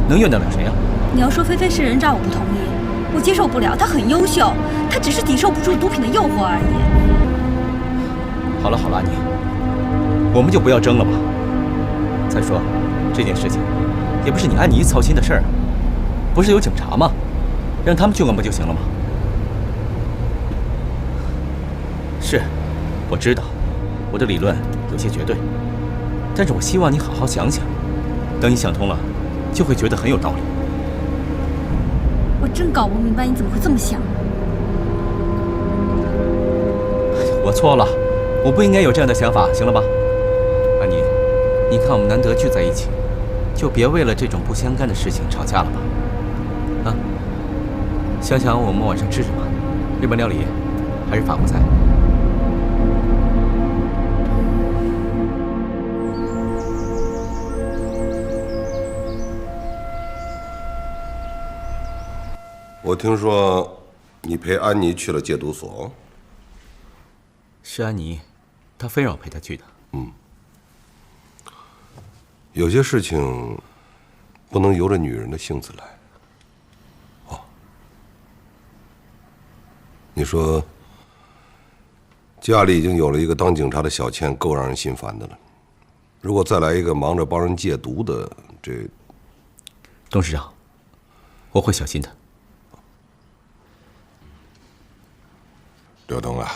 S11: 能怨得了谁啊？
S8: 你要说菲菲是人渣，我不同意，我接受不了。她很优秀，她只是抵受不住毒品的诱惑而已。
S11: 好了好了，安妮，我们就不要争了吧。再说，这件事情也不是你安妮操心的事儿啊，不是有警察吗？让他们去问不就行了吗？是，我知道，我的理论有些绝对，但是我希望你好好想想，等你想通了，就会觉得很有道理。
S8: 我真搞不明白你怎么会这么想。
S11: 我错了，我不应该有这样的想法，行了吧？安妮，你看我们难得聚在一起，就别为了这种不相干的事情吵架了吧？啊，想想我们晚上吃什么？日本料理还是法国菜？
S6: 我听说你陪安妮去了戒毒所。
S11: 是安妮，她非让我陪她去的。
S6: 有些事情不能由着女人的性子来。哦，你说家里已经有了一个当警察的小倩，够让人心烦的了。如果再来一个忙着帮人戒毒的，这……
S11: 董事长，我会小心的。
S10: 刘东啊，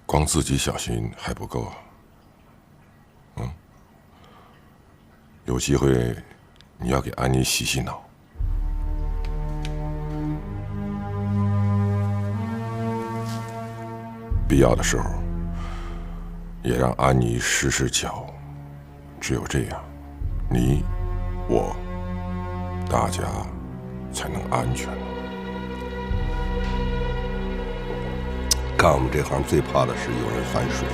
S10: 光自己小心还不够啊。有机会你要给安妮洗洗脑。必要的时候，也让安妮试试脚。只有这样，你、我、大家才能安全。
S6: 干我们这行最怕的是有人反水，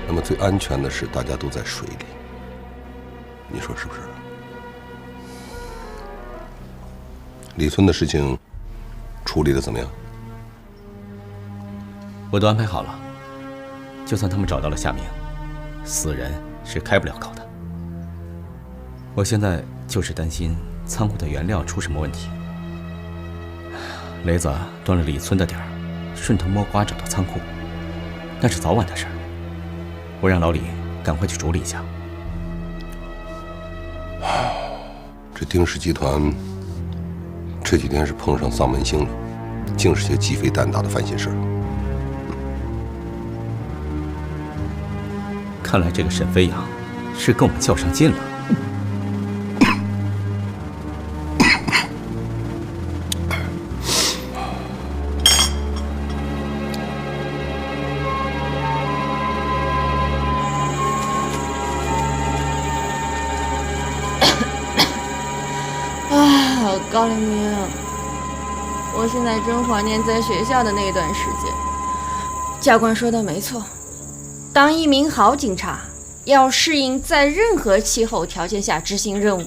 S6: 那么最安全的是大家都在水里。你说是不是？李村的事情处理的怎么样？
S11: 我都安排好了，就算他们找到了夏明，死人是开不了口的。我现在就是担心仓库的原料出什么问题。雷子端了李村的点儿，顺藤摸瓜找到仓库，那是早晚的事儿。我让老李赶快去处理一下。
S6: 这丁氏集团这几天是碰上丧门星了，竟是些鸡飞蛋打的烦心事。
S11: 看来这个沈飞扬是跟我们较上劲了。
S15: 高凌明，我现在真怀念在学校的那段时间。教官说的没错，当一名好警察，要适应在任何气候条件下执行任务。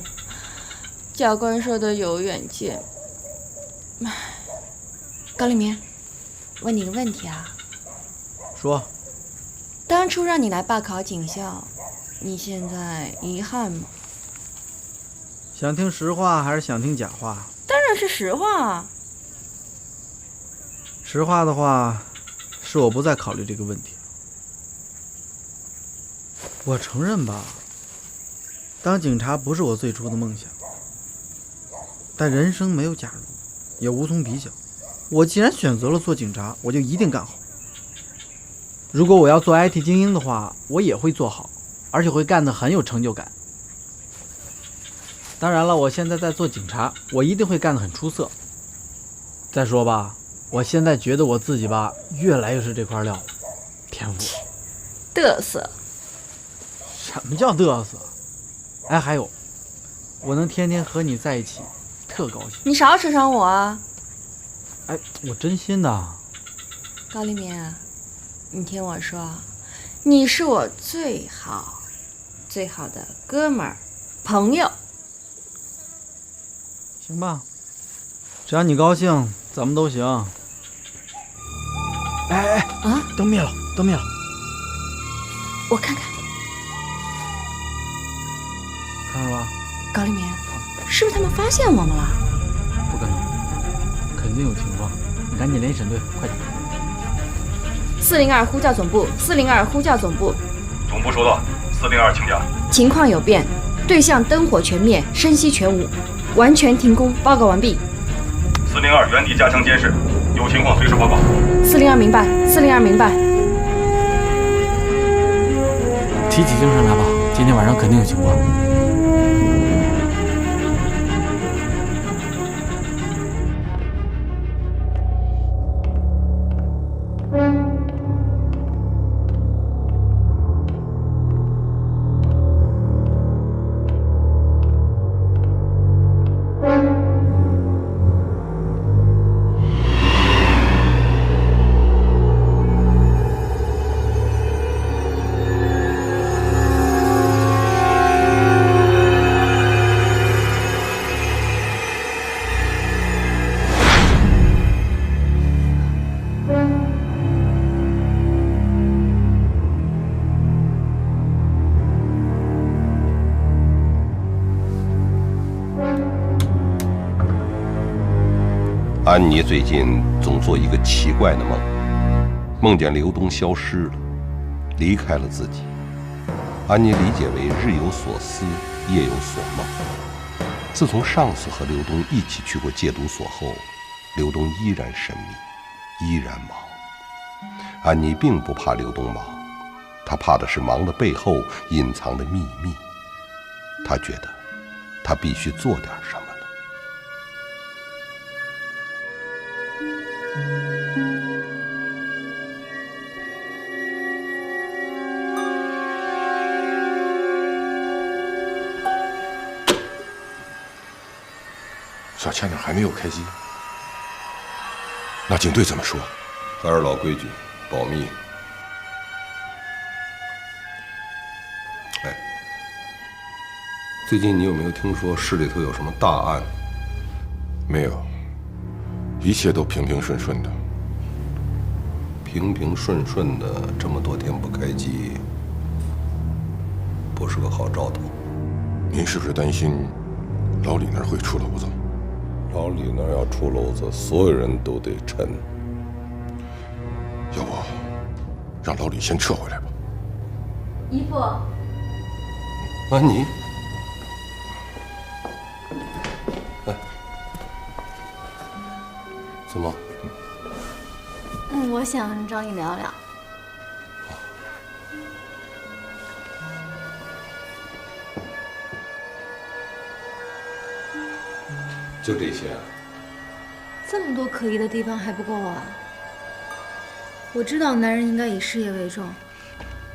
S15: 教官说的有远见。高凌明，问你个问题啊。
S5: 说。
S15: 当初让你来报考警校，你现在遗憾吗？
S5: 想听实话还是想听假话？
S15: 当然是实话啊。
S5: 实话的话，是我不再考虑这个问题。我承认吧，当警察不是我最初的梦想，但人生没有假如，也无从比较。我既然选择了做警察，我就一定干好。如果我要做 IT 精英的话，我也会做好，而且会干得很有成就感。当然了，我现在在做警察，我一定会干得很出色。再说吧，我现在觉得我自己吧，越来越是这块料，天赋。
S15: 嘚瑟。
S5: 什么叫嘚瑟？哎，还有，我能天天和你在一起，特高兴。
S15: 你少扯上我啊！
S5: 哎，我真心的。
S15: 高凌明，你听我说，你是我最好的哥们儿、朋友。
S5: 行吧，只要你高兴，咱们都行。哎，
S15: 啊！
S5: 灯灭了，灯灭了。
S15: 我看看，
S5: 看着吧。
S15: 高凌明，是不是他们发现我们了？
S5: 不可能，肯定有情况。你赶紧联系沈队，快点。
S15: 402呼叫总部，402呼叫总部。
S3: 总部收到，402请讲。
S15: 情况有变，对象灯火全灭，声息全无。完全停工，报告完毕。
S3: 402原地加强监视，有情况随时报告。
S15: 402明白，402明白。
S5: 提起精神来吧，今天晚上肯定有情况。
S6: 安妮最近总做一个奇怪的梦，梦见刘东消失了，离开了自己。安妮理解为日有所思，夜有所梦。自从上次和刘东一起去过戒毒所后，刘东依然神秘，依然忙。安妮并不怕刘东忙，她怕的是忙的背后隐藏的秘密。她觉得她必须做点什么了。
S10: 小钱庄还没有开机，那警队怎么说？还是老规矩，保密。哎，最近你有没有听说市里头有什么大案？没有，一切都平平顺顺的。平平顺顺的，这么多天不开机，不是个好兆头。您是不是担心老李那儿会出篓子？老李那儿要出篓子，所有人都得沉。要不，让老李先撤回来吧。
S8: 姨父，
S6: 安妮，哎，怎么？
S8: 我想找你聊聊。
S6: 就这些啊？
S8: 这么多可疑的地方还不够啊！我知道男人应该以事业为重，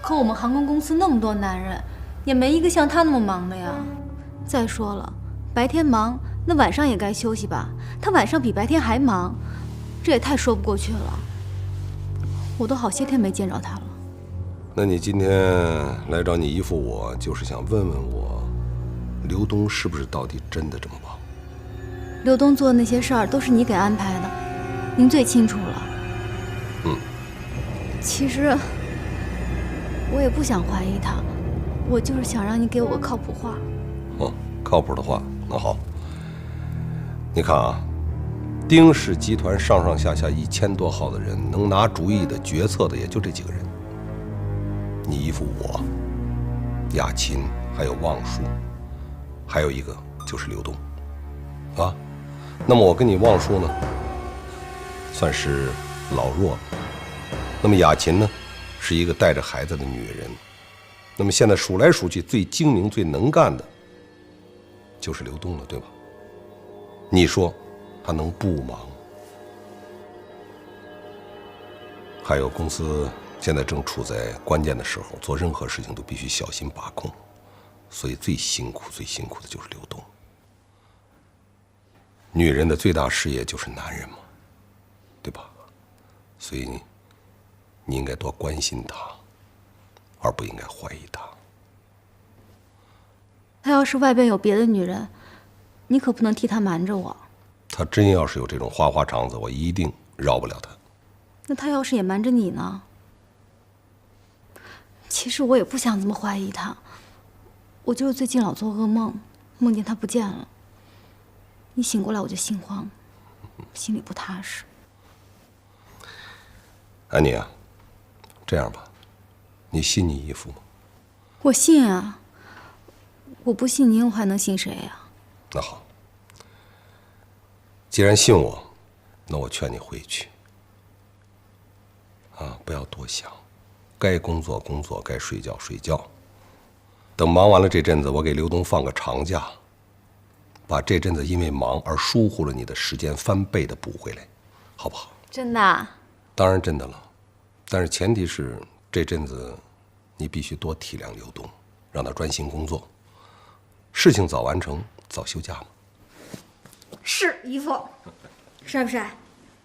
S8: 可我们航空公司那么多男人，也没一个像他那么忙的呀。再说了，白天忙，那晚上也该休息吧？他晚上比白天还忙，这也太说不过去了。我都好些天没见着他了。
S6: 那你今天来找你姨父我，就是想问问我，刘东是不是到底真的这么忙？
S8: 刘东做的那些事儿都是你给安排的，您最清楚了。其实我也不想怀疑他，我就是想让你给我个靠谱话。
S6: 靠谱的话，那好。你看啊，丁氏集团上上下下1000多号的人，能拿主意的、决策的也就这几个人。你姨父我、雅琴，还有望叔，还有一个就是刘东，啊。那么我跟你望叔呢，算是老弱了。那么雅琴呢，是一个带着孩子的女人。那么现在数来数去，最精明、最能干的，就是刘东了，对吧？你说他能不忙？还有公司现在正处在关键的时候，做任何事情都必须小心把控，所以最辛苦的就是刘东。女人的最大事业就是男人嘛，对吧？所以你应该多关心他，而不应该怀疑他。
S8: 他要是外边有别的女人，你可不能替他瞒着我。
S6: 他真要是有这种花花肠子，我一定饶不了他。
S8: 那他要是也瞒着你呢？其实我也不想这么怀疑他，我就是最近老做噩梦，梦见他不见了。一醒过来我就心慌，心里不踏实。
S6: 安妮啊，这样吧，你信你姨父吗？
S8: 我信啊，我不信您，我还能信谁呀？
S6: 那好，既然信我，那我劝你回去。不要多想，该工作工作，该睡觉睡觉。等忙完了这阵子，我给刘东放个长假。把这阵子因为忙而疏忽了你的时间翻倍的补回来，好不好？
S8: 真的？
S6: 当然真的了，但是前提是这阵子你必须多体谅刘东，让他专心工作，事情早完成早休假嘛。
S8: 是姨父，帅不帅？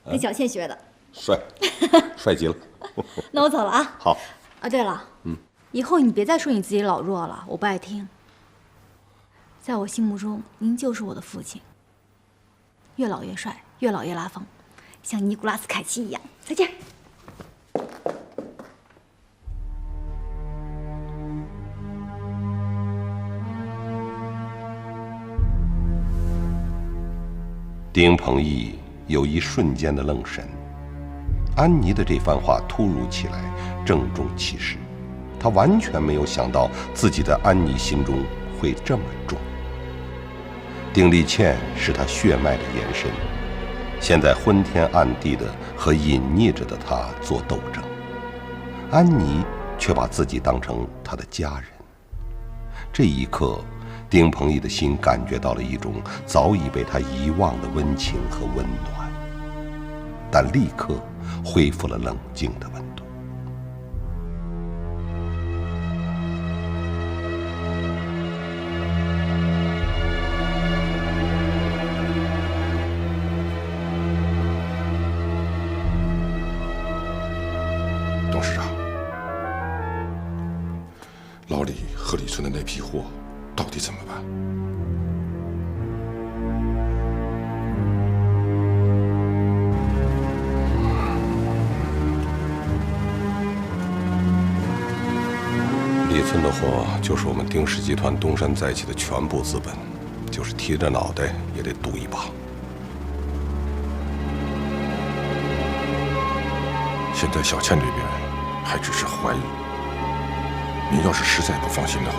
S8: 跟小倩学的。
S6: 帅，帅极了。
S8: 那我走了啊。
S6: 好。
S8: 啊，对了，以后你别再说你自己老弱了，我不爱听。在我心目中，您就是我的父亲。越老越帅，越老越拉风，像尼古拉斯凯奇一样。再见。
S6: 丁鹏毅有一瞬间的愣神，安妮的这番话突如其来，郑重其事，他完全没有想到自己在安妮心中会这么重。丁丽倩是他血脉的延伸，现在昏天暗地的和隐匿着的他做斗争，安妮却把自己当成他的家人。这一刻，丁鹏毅的心感觉到了一种早已被他遗忘的温情和温暖，但立刻恢复了冷静的温度。
S10: 董事长，老李和李村的那批货到底怎么办？
S6: 李村的货就是我们丁氏集团东山再起的全部资本，就是提着脑袋也得赌一把。
S10: 现在小倩这边还只是怀疑，您要是实在不放心的话，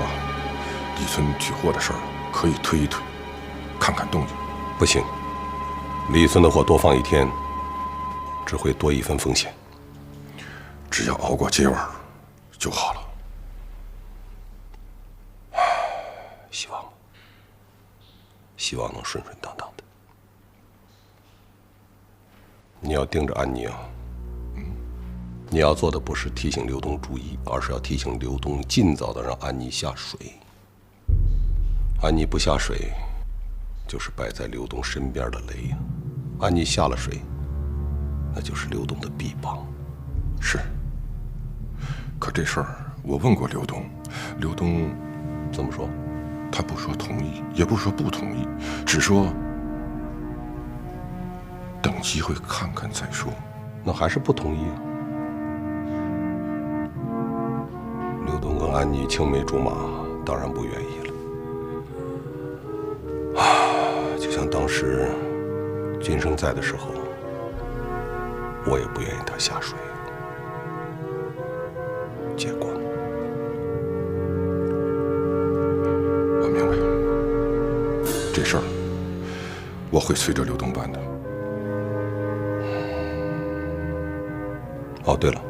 S10: 李村取货的事儿可以推一推，看看动静。
S6: 不行，李村的货多放一天，只会多一分风险。
S10: 只要熬过接吻就好了。
S6: 希望能顺顺当当的。你要盯着安妮啊！你要做的不是提醒刘东注意，而是要提醒刘东尽早的让安妮下水。安妮不下水，就是摆在刘东身边的雷呀。安妮下了水，那就是刘东的臂膀。
S10: 是。可这事儿我问过刘东，刘东
S6: 怎么说？
S10: 他不说同意，也不说不同意，只说等机会看看再说。
S6: 那还是不同意啊？刘东跟安妮青梅竹马，当然不愿意了。就像当时金生在的时候，我也不愿意他下水。结果
S10: 我明白，这事儿我会随着刘东办的。
S6: 哦，对了，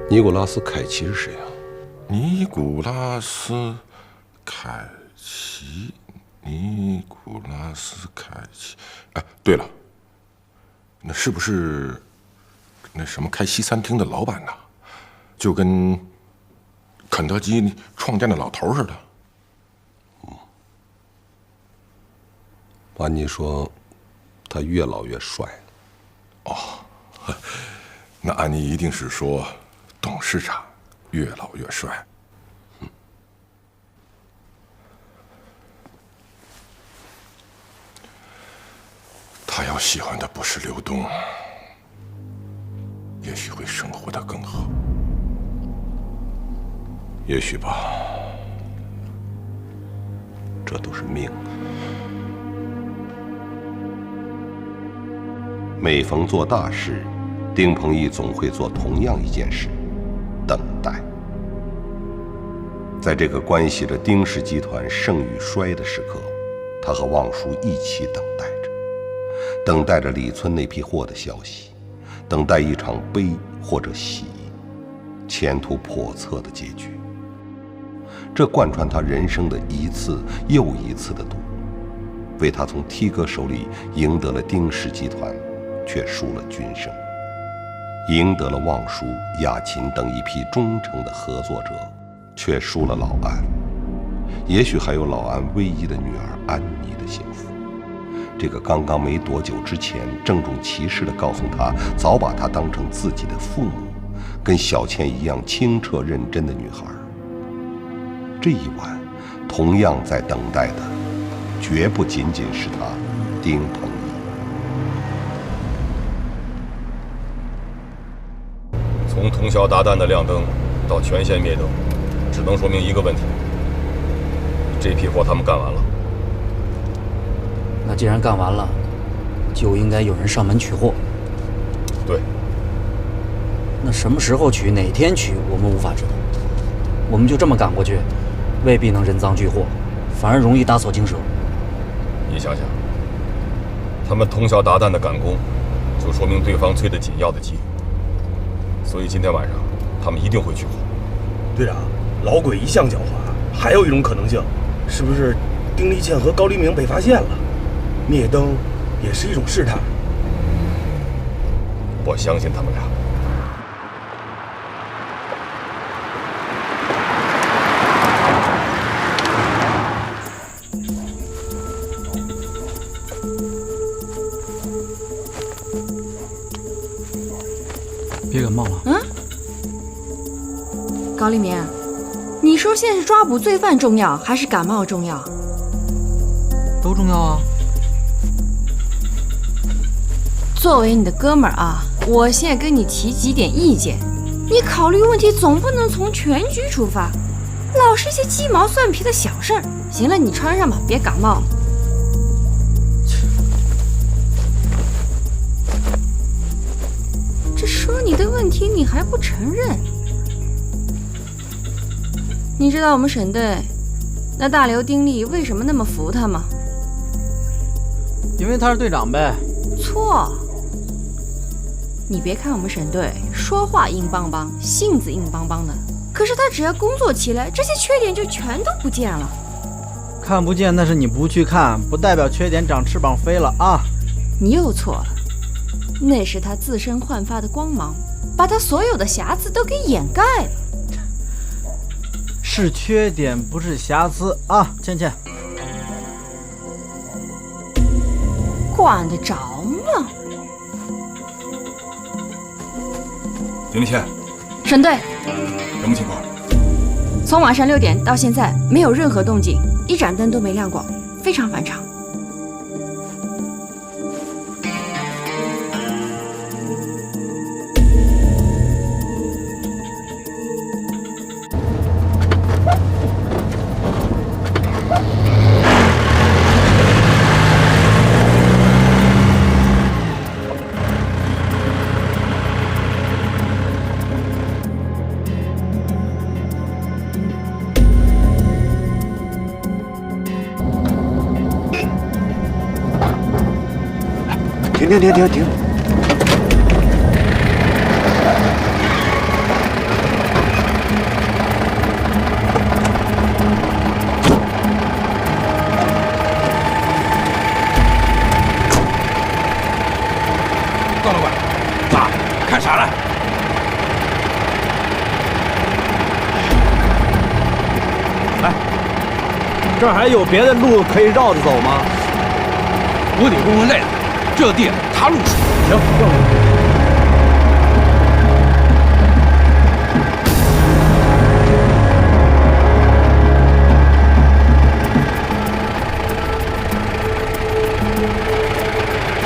S6: 尼古拉斯·凯奇是谁啊？
S10: 尼古拉斯·凯奇，尼古拉斯·凯奇。哎，对了，那是不是那什么开西餐厅的老板呢？就跟肯德基创建的老头似的。
S6: 安妮说，他越老越帅。
S10: 哦，那安妮一定是说董事长越老越帅。他要喜欢的不是刘东，也许会生活得更好。
S6: 也许吧，这都是命。每逢做大事，丁鹏毅总会做同样一件事：等待。在这个关系着丁氏集团盛与衰的时刻，他和望舒一起等待着，等待着李村那批货的消息，等待一场悲或者喜、前途叵测的结局。这贯穿他人生的一次又一次的赌，为他从 T 哥手里赢得了丁氏集团，却输了君生；赢得了望舒、雅琴等一批忠诚的合作者，却输了老安。也许还有老安唯一的女儿安妮的幸福。这个刚刚没多久之前郑重其事地告诉他，早把他当成自己的父母，跟小倩一样清澈认真的女孩，这一晚同样在等待的，绝不仅仅是他丁鹏
S3: 毅。从通宵达旦的亮灯到全线灭灯，只能说明一个问题：这批货他们干完了。
S2: 那既然干完了，就应该有人上门取货。
S3: 对，
S2: 那什么时候取、哪天取，我们无法知道。我们就这么赶过去，未必能人赃俱获，反而容易打草惊蛇。
S10: 你想想，他们通宵达旦的赶工，就说明对方催得紧，要得急。所以今天晚上，他们一定会取货。
S19: 队长，老鬼一向狡猾，还有一种可能性，是不是丁立倩和高黎明被发现了？灭灯也是一种试探。
S10: 我相信他们俩。
S5: 别感冒了。
S14: 高黎明，你说现在是抓捕罪犯重要，还是感冒重要？
S5: 都重要啊。
S15: 作为你的哥们儿啊，我现在跟你提几点意见，你考虑问题总不能从全局出发，老是些鸡毛蒜皮的小事儿。行了，你穿上吧，别感冒了。这说你的问题你还不承认？你知道我们省队那大刘丁力为什么那么服他吗？
S5: 因为他是队长呗。
S15: 错。你别看我们省队说话硬邦邦，性子硬邦邦的，可是他只要工作起来，这些缺点就全都不见了。
S5: 看不见那是你不去看，不代表缺点长翅膀飞了啊！
S15: 你又错了，那是他自身焕发的光芒，把他所有的瑕疵都给掩盖了。
S5: 是缺点，不是瑕疵啊，倩倩。
S15: 管得着吗？
S10: 丁立倩，
S15: 省队，
S10: 什么情况？
S15: 从晚上6点到现在没有任何动静，一盏灯都没亮过，非常反常。
S2: 停！
S3: 高老板，咋看啥了？
S19: 哎，这儿还有别的路可以绕着走吗？
S3: 我得问问赖子，这地他路熟。
S19: 行，问问。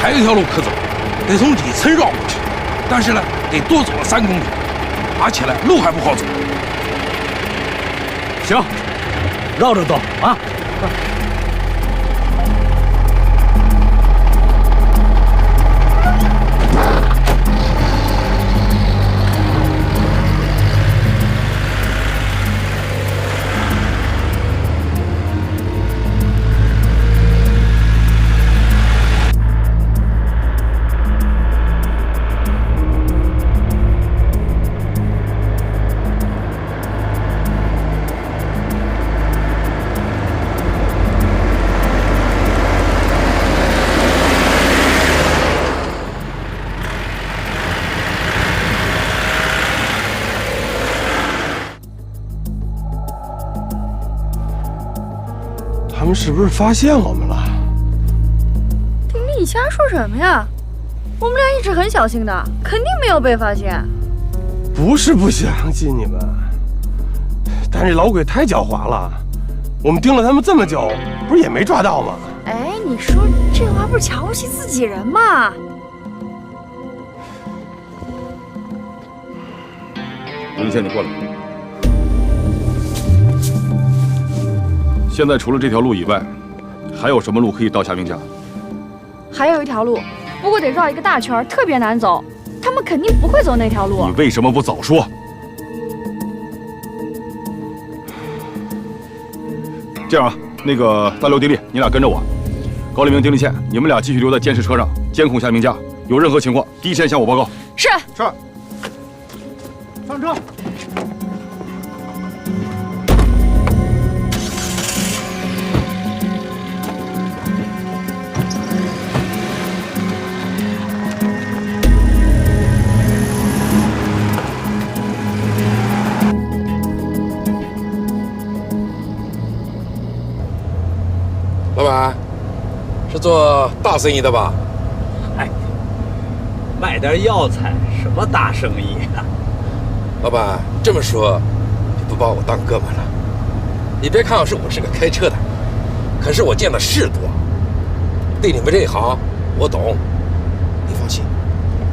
S3: 还有一条路可走，得从里村绕过去，但是呢，得多走了3公里，而且呢，路还不好走。
S19: 行，绕着走啊。他们是不是发现我们了？
S18: 丁力，你瞎说什么呀？我们俩一直很小心的，肯定没有被发现。
S19: 不是不相信你们，但这老鬼太狡猾了。我们盯了他们这么久，不是也没抓到吗？
S18: 哎，你说这话不是瞧不起自己人吗？
S10: 林倩，你过来。现在除了这条路以外，还有什么路可以到夏明家？
S18: 还有一条路，不过得绕一个大圈，特别难走。他们们肯定不会走那条路。
S3: 你为什么不早说？这样啊，那个大刘、迪丽，你俩跟着我；高立明、丁立倩，你们俩继续留在监视车上，监控夏明家。有任何情况，第一时间向我报告。
S18: 是。
S3: 是。
S5: 上车。
S20: 老板，是做大生意的吧？
S16: 哎，卖点药材，什么大生意啊？
S20: 老板这么说，就不把我当哥们了。你别看我是个开车的，可是我见的事多，对你们这一行我懂。你放心，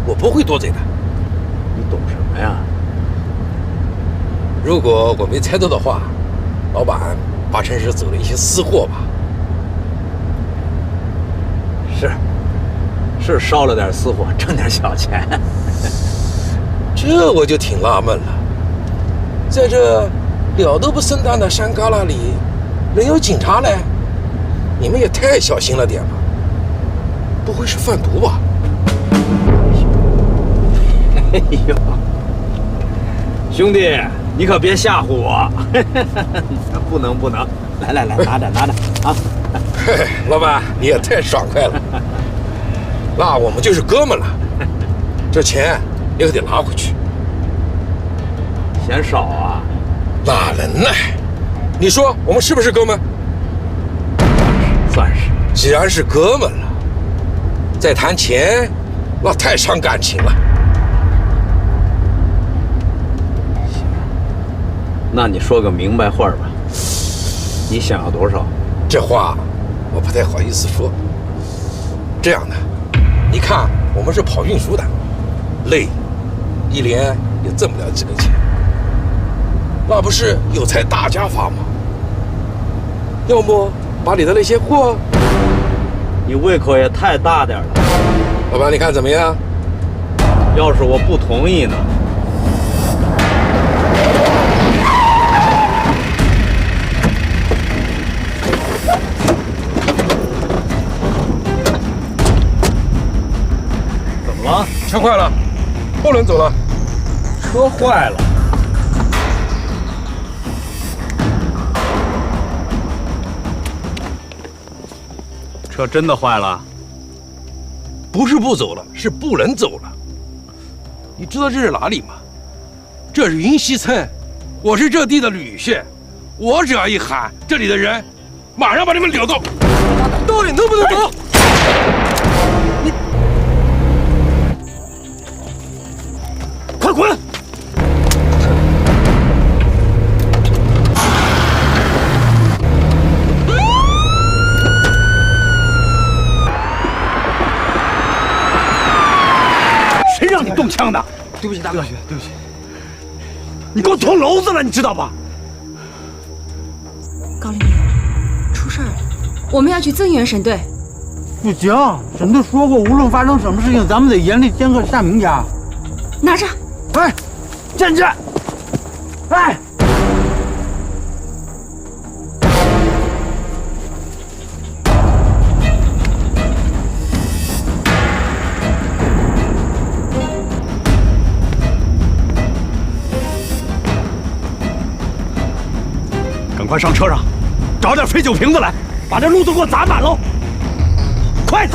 S20: 我不会多嘴的。
S16: 你懂什么呀？
S20: 如果我没猜错的话，老板八成是走了一些私货吧？
S16: 是烧了点私货，挣点小钱。
S20: 这我就挺纳闷了，在这鸟都不生蛋的山旮旯里，能有警察来？你们也太小心了点吧？不会是贩毒吧？
S16: 哎呦，兄弟，你可别吓唬我！不能！来，拿着啊！
S20: 嘿，老板，你也太爽快了。那我们就是哥们了，这钱你可得拿回去。
S16: 嫌少啊？
S20: 哪能呢？你说我们是不是哥们？
S16: 算是。
S20: 既然是哥们了，再谈钱，那太伤感情了。
S16: 行，那你说个明白话吧。你想要多少？
S20: 这话我不太好意思说。这样的。你看，我们是跑运输的，累，一年也挣不了几个钱，那不是有财大家发吗？要么把你的那些货，
S16: 你胃口也太大点了。
S20: 老板，你看怎么样？
S16: 要是我不同意呢？
S20: 车坏了，不能走了。
S16: 车坏了，车真的坏了？
S20: 不是不走了，是不能走了。你知道这是哪里吗？这是云溪村，我是这地的女婿，我只要一喊，这里的人马上把你们领走。到底能不能走？
S19: 快滚！谁让你动枪的？
S5: 对不起，大哥，对不起。
S19: 你给我捅娄子了，你知道吧？
S15: 高立明，出事儿了，我们要去增援省队。
S5: 不行，省队说过，无论发生什么事情，咱们得严厉监控夏明家。
S15: 拿着。
S5: 哎，站住！哎！
S19: 赶快上车上，找点废酒瓶子来，把这路都给我砸满喽！快！